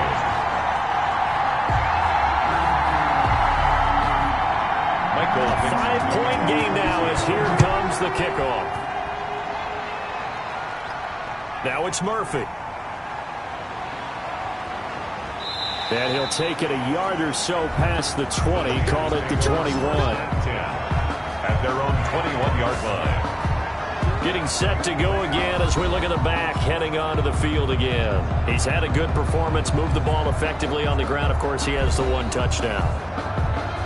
Michael. 5-point game now as here comes the kickoff. Now it's Murphy. And he'll take it a yard or so past the 20. Called it the 21. At their own 21-yard line. Getting set to go again as we look at the back, heading onto the field again. He's had a good performance, moved the ball effectively on the ground. Of course, he has the 1 touchdown.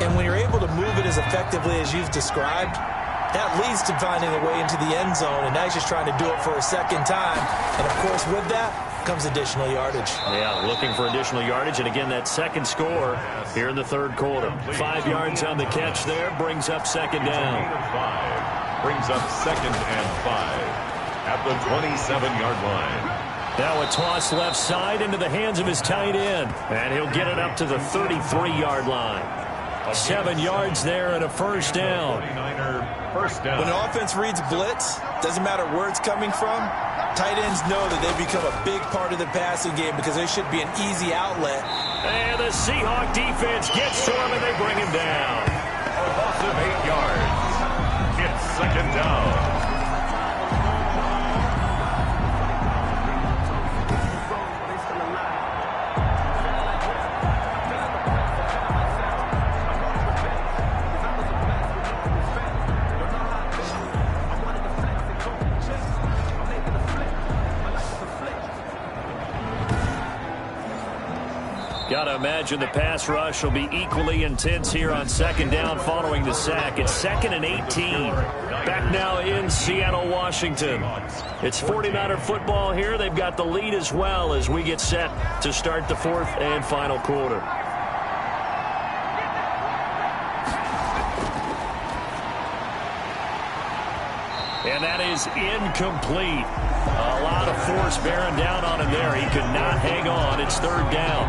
And when you're able to move it as effectively as you've described, that leads to finding a way into the end zone, and now he's just trying to do it for a second time. And, of course, with that comes additional yardage. Yeah, looking for additional yardage, and again, that second score here in the 3rd quarter. 5 yards on the catch there, brings up 2nd down. Brings up 2nd and 5 at the 27-yard line. Now a toss left side into the hands of his tight end, and he'll get it up to the 33-yard line. 7 yards there and a first down. When an offense reads blitz, doesn't matter where it's coming from, tight ends know that they become a big part of the passing game because there should be an easy outlet. And the Seahawk defense gets to him and they bring him down. A loss of 8 yards. It's 2nd down. Got to imagine the pass rush will be equally intense here on 2nd down following the sack. It's 2nd and 18. Back now in Seattle, Washington. It's 49er football here. They've got the lead as well as we get set to start the 4th and final quarter. And that is incomplete. A lot of force bearing down on him there. He could not hang on. It's 3rd down.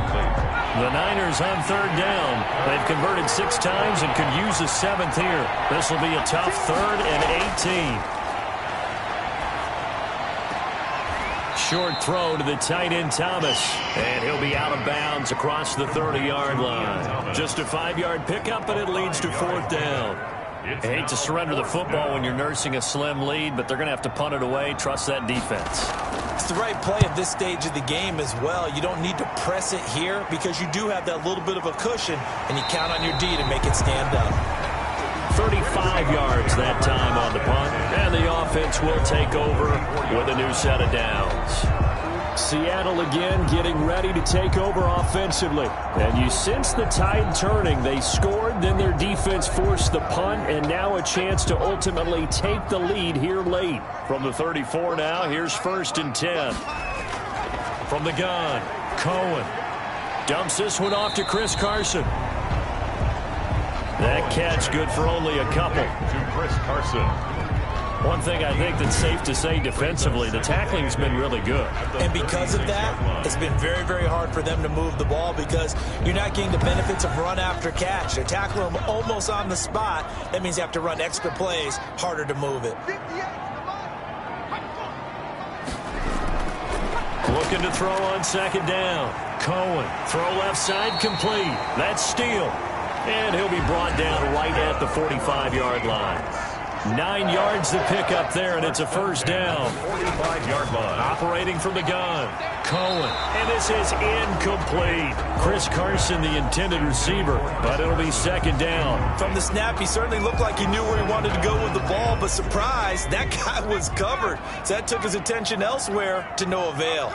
The Niners on 3rd down. They've converted 6 times and could use a 7th here. This will be a tough 3rd and 18. Short throw to the tight end Thomas. And he'll be out of bounds across the 30-yard line. Just a 5-yard pickup, and it leads to 4th down. I hate to surrender the football when you're nursing a slim lead, but they're going to have to punt it away. Trust that defense. It's the right play at this stage of the game as well. You don't need to press it here because you do have that little bit of a cushion, and you count on your D to make it stand up. 35 yards that time on the punt, and the offense will take over with a new set of downs. Seattle again getting ready to take over offensively. And you sense the tide turning. They scored, then their defense forced the punt, and now a chance to ultimately take the lead here late. From the 34 now, here's 1st and 10. From the gun, Cohen dumps this one off to Chris Carson. That catch good for only a couple. To Chris Carson. One thing I think that's safe to say defensively, the tackling's been really good. And because of that, it's been very, very hard for them to move the ball because you're not getting the benefits of run after catch. They're tackling them almost on the spot. That means you have to run extra plays, harder to move it. Looking to throw on second down. Cohen, throw left side, complete. That's Steele. And he'll be brought down right at the 45-yard line. 9 yards to pick up there, and it's a first down. 45-yard line. Operating from the gun. Cohen, and this is incomplete. Chris Carson, the intended receiver, but it'll be second down. From the snap, he certainly looked like he knew where he wanted to go with the ball, but surprise, that guy was covered. So that took his attention elsewhere to no avail.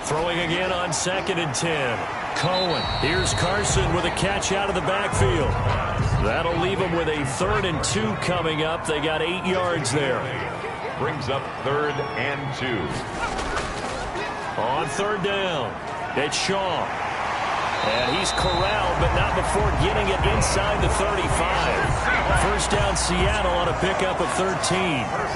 Throwing again on 2nd and 10. Cohen, here's Carson with a catch out of the backfield. That'll leave him with a 3rd and 2 coming up. They got 8 yards there. Brings up 3rd and 2. On 3rd down, it's Shaw. And he's corralled, but not before getting it inside the 35. First down, Seattle on a pickup of 13.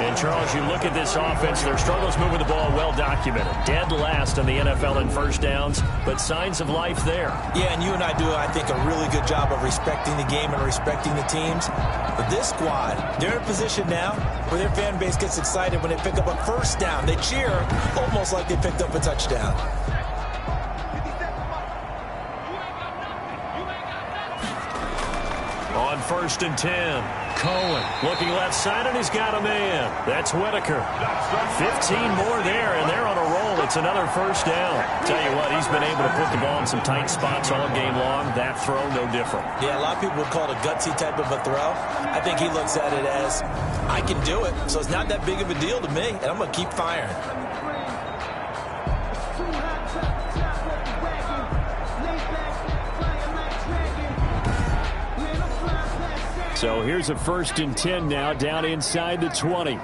And, Charles, you look at this offense, their struggles moving the ball well documented. Dead last in the NFL in first downs, but signs of life there. Yeah, and you and I do, I think, a really good job of respecting the game and respecting the teams. But this squad, they're in a position now where their fan base gets excited when they pick up a first down. They cheer almost like they picked up a touchdown. On 1st and 10, Cohen looking left side, and he's got a man. That's Whitaker. 15 more there, and they're on a roll. It's another first down. Tell you what, he's been able to put the ball in some tight spots all game long. That throw, no different. Yeah, a lot of people would call it a gutsy type of a throw. I think he looks at it as, I can do it, so it's not that big of a deal to me, and I'm going to keep firing. So here's a 1st and 10 now, down inside the 20.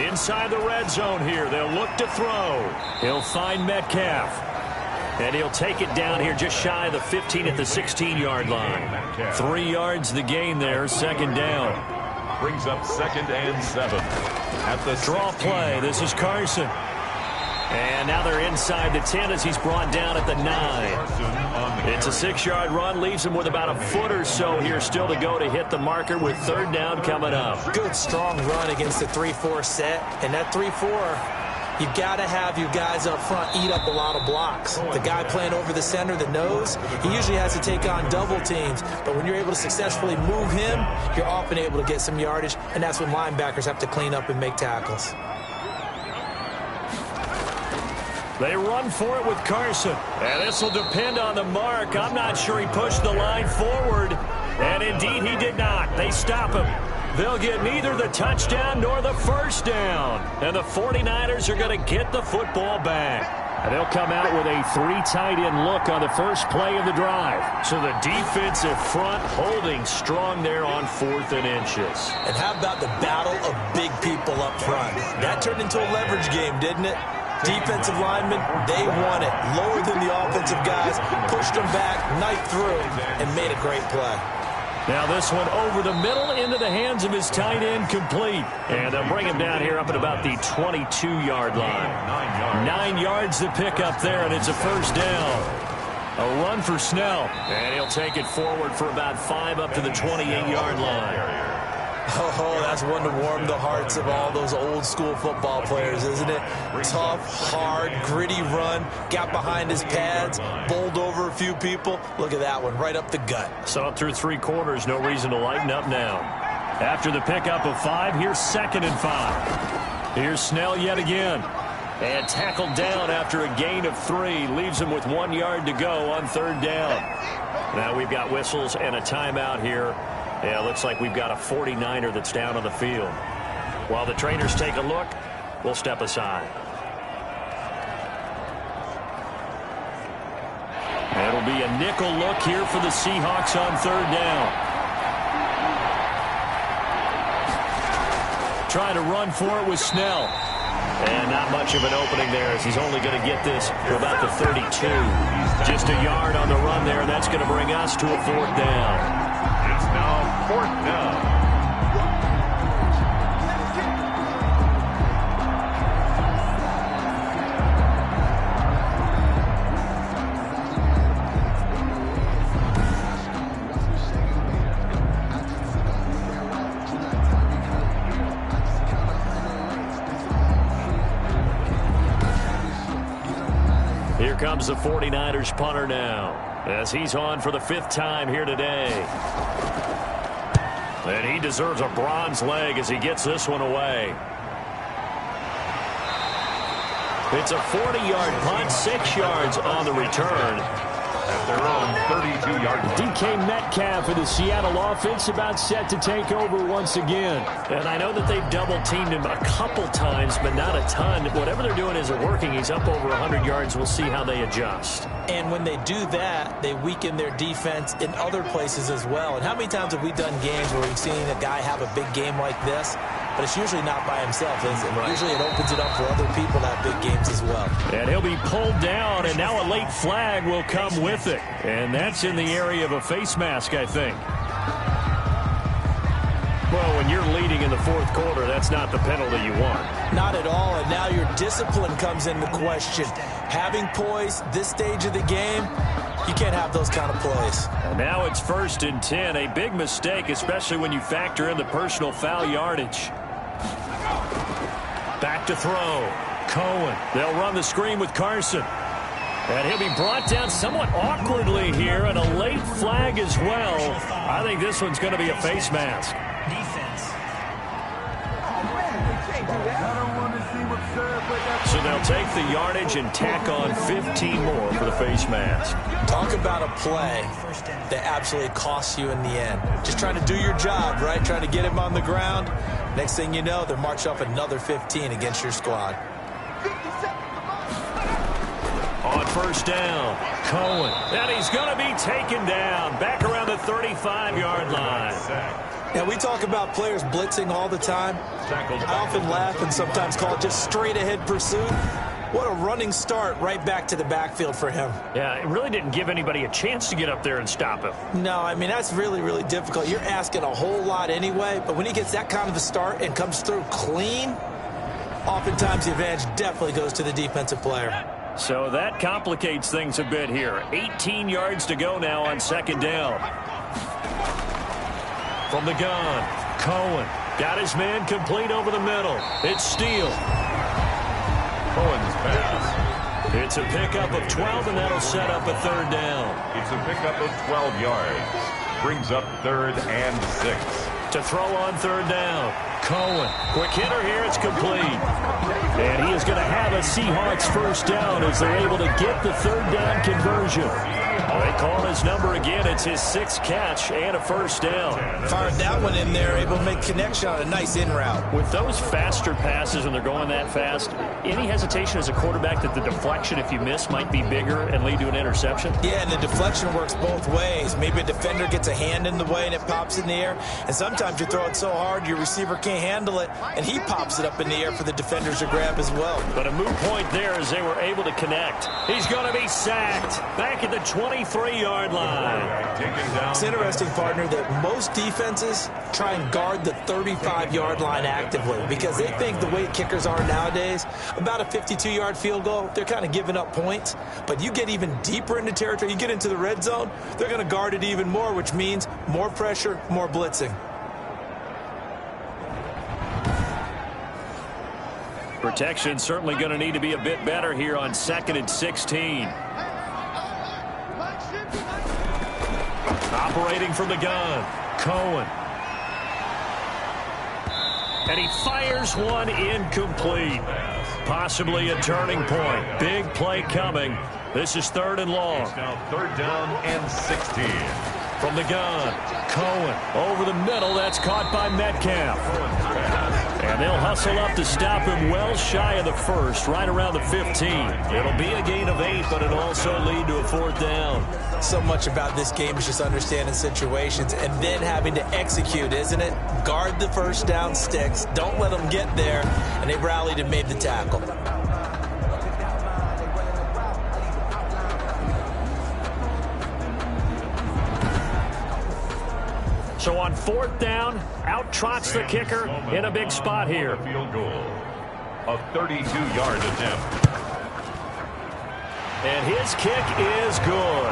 Inside the red zone here. They'll look to throw. He'll find Metcalf. And he'll take it down here just shy of the 15 at the 16-yard line. 3 yards the gain there, 2nd down. Brings up 2nd and 7. At the draw 16. play. This is Carson. And now they're inside the 10 as he's brought down at the 9. It's a 6-yard run, leaves him with about a foot or so here still to go to hit the marker with 3rd down coming up. Good, strong run against the 3-4 set. And that 3-4, you've got to have your guys up front eat up a lot of blocks. The guy playing over the center, the nose, he usually has to take on double teams. But when you're able to successfully move him, you're often able to get some yardage, and that's when linebackers have to clean up and make tackles. They run for it with Carson. And this will depend on the mark. I'm not sure he pushed the line forward. And indeed he did not. They stop him. They'll get neither the touchdown nor the first down. And the 49ers are going to get the football back. And they'll come out with a 3 tight end look on the first play of the drive. So the defensive front holding strong there on 4th and inches. And how about the battle of big people up front? That turned into a leverage game, didn't it? Defensive linemen, they won it. Lower than the offensive guys, pushed them back, knifed through, and made a great play. Now this one over the middle into the hands of his tight end, complete. And they'll bring him down here up at about the 22-yard line. 9 yards to pick up there, and it's a first down. A run for Snell. And he'll take it forward for about 5 up to the 28-yard line. Oh, that's one to warm the hearts of all those old-school football players, isn't it? Tough, hard, gritty run, got behind his pads, bowled over a few people. Look at that one, right up the gut. Saw it through 3 quarters, no reason to lighten up now. After the pickup of 5, here's 2nd and 5. Here's Snell yet again. And tackled down after a gain of 3. Leaves him with 1 yard to go on 3rd down. Now we've got whistles and a timeout here. Yeah, looks like we've got a 49er that's down on the field. While the trainers take a look, we'll step aside. It'll be a nickel look here for the Seahawks on 3rd down. Trying to run for it with Snell. And not much of an opening there as he's only going to get this for about the 32. Just a yard on the run there. That's going to bring us to a 4th down. It's now 4th down. comes the 49ers punter now, as he's on for the 5th time here today. And he deserves a bronze leg as he gets this one away. It's a 40-yard punt, 6 yards on the return. At their own 32-yard line. DK Metcalf for the Seattle offense about set to take over once again. And I know that they've double-teamed him a couple times, but not a ton. Whatever they're doing isn't working. He's up over 100 yards. We'll see how they adjust. And when they do that, they weaken their defense in other places as well. And how many times have we done games where we've seen a guy have a big game like this? But it's usually not by himself, is it? Right. Usually it opens it up for other people to have big games as well. And he'll be pulled down, and now a late flag will come with it. And that's in the area of a face mask, I think. Well, when you're leading in the 4th quarter, that's not the penalty you want. Not at all, and now your discipline comes into question. Having poise this stage of the game, you can't have those kind of plays. And now it's 1st and 10, a big mistake, especially when you factor in the personal foul yardage. Back to throw. Cohen. They'll run the screen with Carson. And he'll be brought down somewhat awkwardly here, and a late flag as well. I think this one's going to be a face mask. So they'll take the yardage and tack on 15 more for the face mask. Talk about a play that absolutely costs you in the end. Just trying to do your job, right? Trying to get him on the ground. Next thing you know, they're marched up another 15 against your squad. On 1st down, Cohen. And he's going to be taken down back around the 35-yard line. Now, we talk about players blitzing all the time. I often laugh and sometimes call it just straight-ahead pursuit. What a running start right back to the backfield for him. Yeah, it really didn't give anybody a chance to get up there and stop him. No, I mean, that's really, really difficult. You're asking a whole lot anyway, but when he gets that kind of a start and comes through clean, oftentimes the advantage definitely goes to the defensive player. So that complicates things a bit here. 18 yards to go now on 2nd down. From the gun, Cohen got his man complete over the middle. It's Steele. Cohen's pass. It's a pickup of 12, and that'll set up a 3rd down. It's a pickup of 12 yards. Brings up 3rd and 6. To throw on 3rd down, Cohen. Quick hitter here, it's complete. And he is going to have a Seahawks 1st down as they're able to get the 3rd down conversion. They call his number again. It's his 6th catch and a 1st down. Fired that one in there, able to make connection on a nice in route. With those faster passes when they're going that fast, any hesitation as a quarterback that the deflection, if you miss, might be bigger and lead to an interception? Yeah, and the deflection works both ways. Maybe a defender gets a hand in the way and it pops in the air. And sometimes you throw it so hard your receiver can't handle it, and he pops it up in the air for the defenders to grab as well. But a moot point there as they were able to connect. He's going to be sacked back at the 23-yard line. It's interesting, partner, that most defenses try and guard the 35-yard line actively because they think the way kickers are nowadays, about a 52-yard field goal, they're kind of giving up points. But you get even deeper into territory, you get into the red zone, they're going to guard it even more, which means more pressure, more blitzing. Protection certainly going to need to be a bit better here on 2nd and 16. Operating from the gun, Cohen. And he fires one incomplete. Possibly a turning point. Big play coming. This is 3rd and long. It's now 3rd down and 16. From the gun, Cohen over the middle. That's caught by Metcalf. And they'll hustle up to stop him well shy of the 1st, right around the 15. It'll be a gain of 8, but it'll also lead to a 4th down. So much about this game is just understanding situations and then having to execute, isn't it? Guard the 1st down sticks. Don't let them get there. And they rallied and made the tackle. So on 4th down, out trots the kicker in a big spot here. Field goal. A 32-yard attempt. And his kick is good.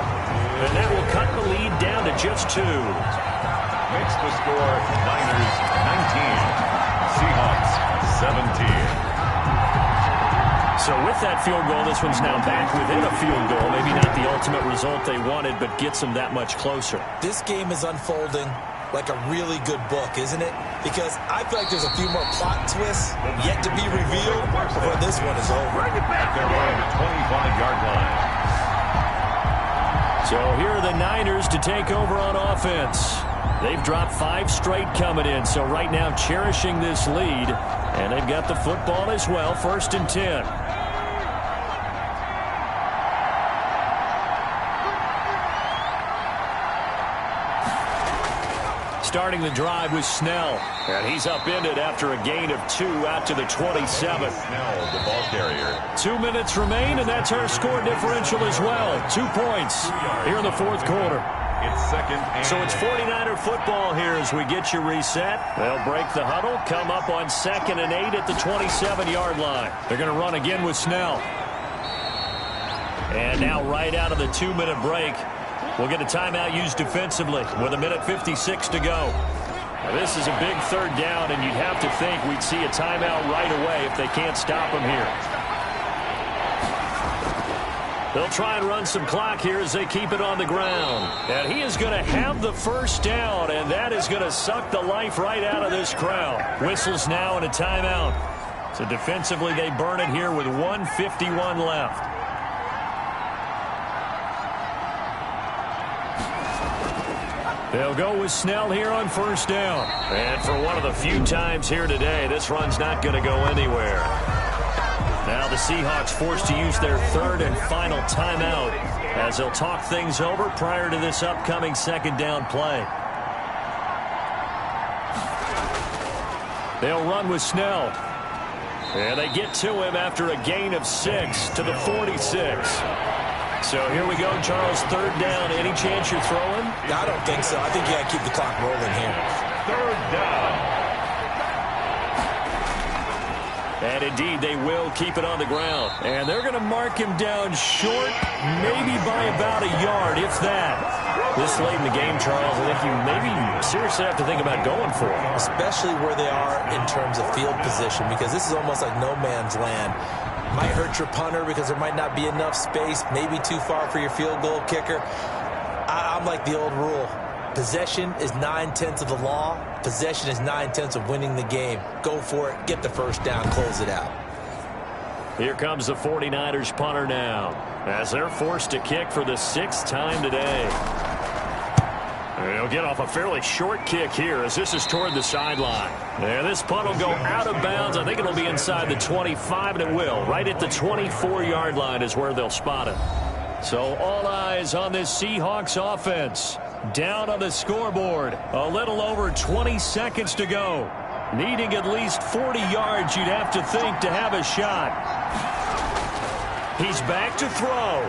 And that will cut the lead down to just 2. Makes the score Niners 19, Seahawks 17. So with that field goal, this one's now back within a field goal. Maybe not the ultimate result they wanted, but gets them that much closer. This game is unfolding like a really good book, isn't it? Because I feel like there's a few more plot twists yet to be revealed before this one is over. At their own 25-yard line. So here are the Niners to take over on offense. They've dropped 5 straight coming in, so right now cherishing this lead. And they've got the football as well, 1st and 10. Starting the drive with Snell. And he's upended after a gain of 2 out to the 27. Snell, the ball carrier. 2 minutes remain, and that's our score differential as well. 2 points here in the 4th quarter. It's 2nd and So it's 49er football here as we get you reset. They'll break the huddle, come up on 2nd and 8 at the 27-yard line. They're going to run again with Snell. And now right out of the 2-minute break, we'll get a timeout used defensively with 1:56 to go. Now this is a big 3rd down, and you'd have to think we'd see a timeout right away if they can't stop them here. They'll try and run some clock here as they keep it on the ground. And he is going to have the 1st down, and that is going to suck the life right out of this crowd. Whistles now and a timeout. So defensively they burn it here with 1:51 left. They'll go with Snell here on 1st down. And for one of the few times here today, this run's not going to go anywhere. Now the Seahawks forced to use their 3rd and final timeout as they'll talk things over prior to this upcoming 2nd down play. They'll run with Snell. And they get to him after a gain of 6 to the 46. So here we go, Charles, 3rd down. Any chance you're throwing? I don't think so. I think you got to keep the clock rolling here. 3rd down. And indeed, they will keep it on the ground. And they're going to mark him down short, maybe by about a yard, if that. This late in the game, Charles, I think you maybe seriously have to think about going for it. Especially where they are in terms of field position, because this is almost like no man's land. Might hurt your punter because there might not be enough space, maybe too far for your field goal kicker. I'm like the old rule. Possession is 9/10 of the law. Possession is 9/10 of winning the game. Go for it. Get the 1st down. Close it out. Here comes the 49ers punter now as they're forced to kick for the 6th time today. They'll get off a fairly short kick here as this is toward the sideline. And this punt will go out of bounds. I think it'll be inside the 25, and it will. Right at the 24-yard line is where they'll spot it. So all eyes on this Seahawks offense. Down on the scoreboard. A little over 20 seconds to go. Needing at least 40 yards, you'd have to think, to have a shot. He's back to throw.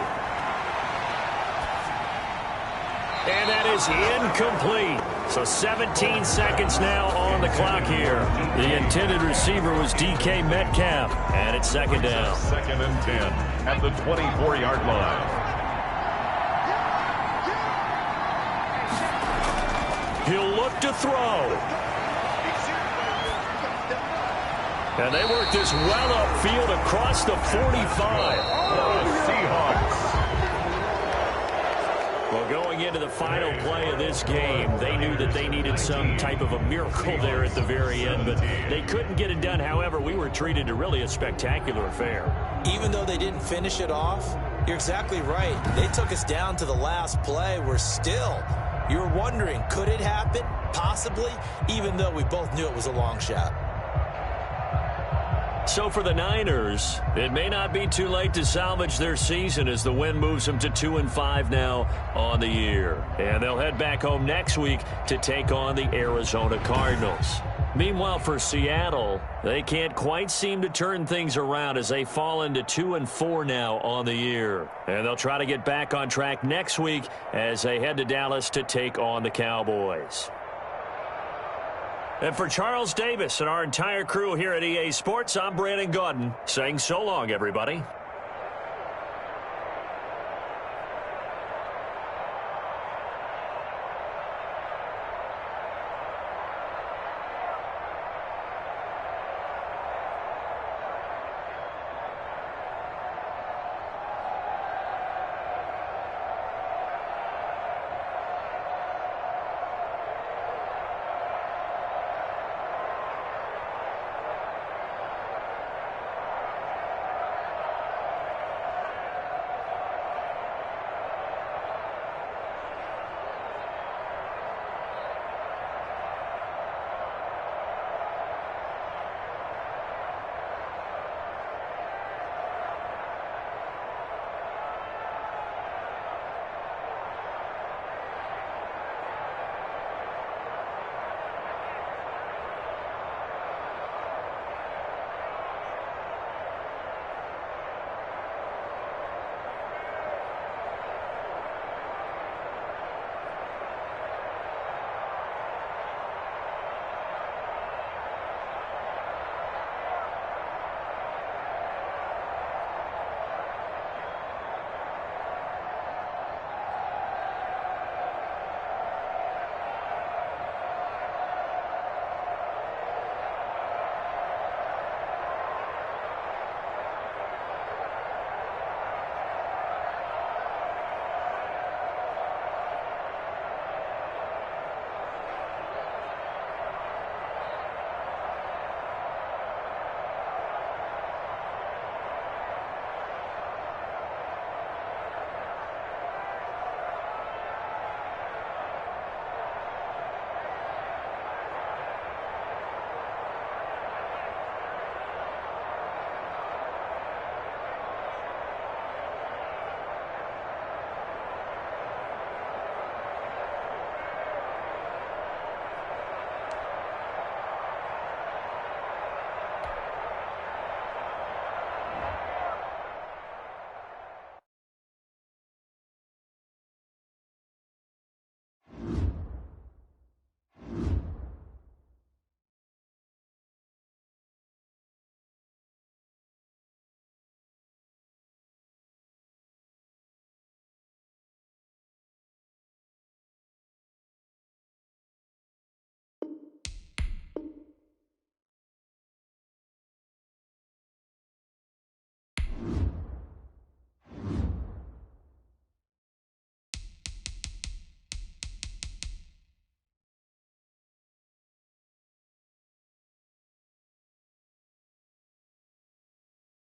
And that is incomplete. So 17 seconds now on the clock here. The intended receiver was DK Metcalf. And it's 2nd down. 2nd and 10 at the 24-yard line. He'll look to throw. And they work this well upfield across the 45. Seahawks. Well, going into the final play of this game, they knew that they needed some type of a miracle there at the very end, but they couldn't get it done. However, we were treated to really a spectacular affair. Even though they didn't finish it off, you're exactly right. They took us down to the last play. We're still... You were wondering, could it happen? Possibly, even though we both knew it was a long shot. So for the Niners, it may not be too late to salvage their season as the win moves them to 2-5 now on the year. And they'll head back home next week to take on the Arizona Cardinals. Meanwhile, for Seattle, they can't quite seem to turn things around as they fall into 2-4 now on the year. And they'll try to get back on track next week as they head to Dallas to take on the Cowboys. And for Charles Davis and our entire crew here at EA Sports, I'm Brandon Gaudin saying so long, everybody.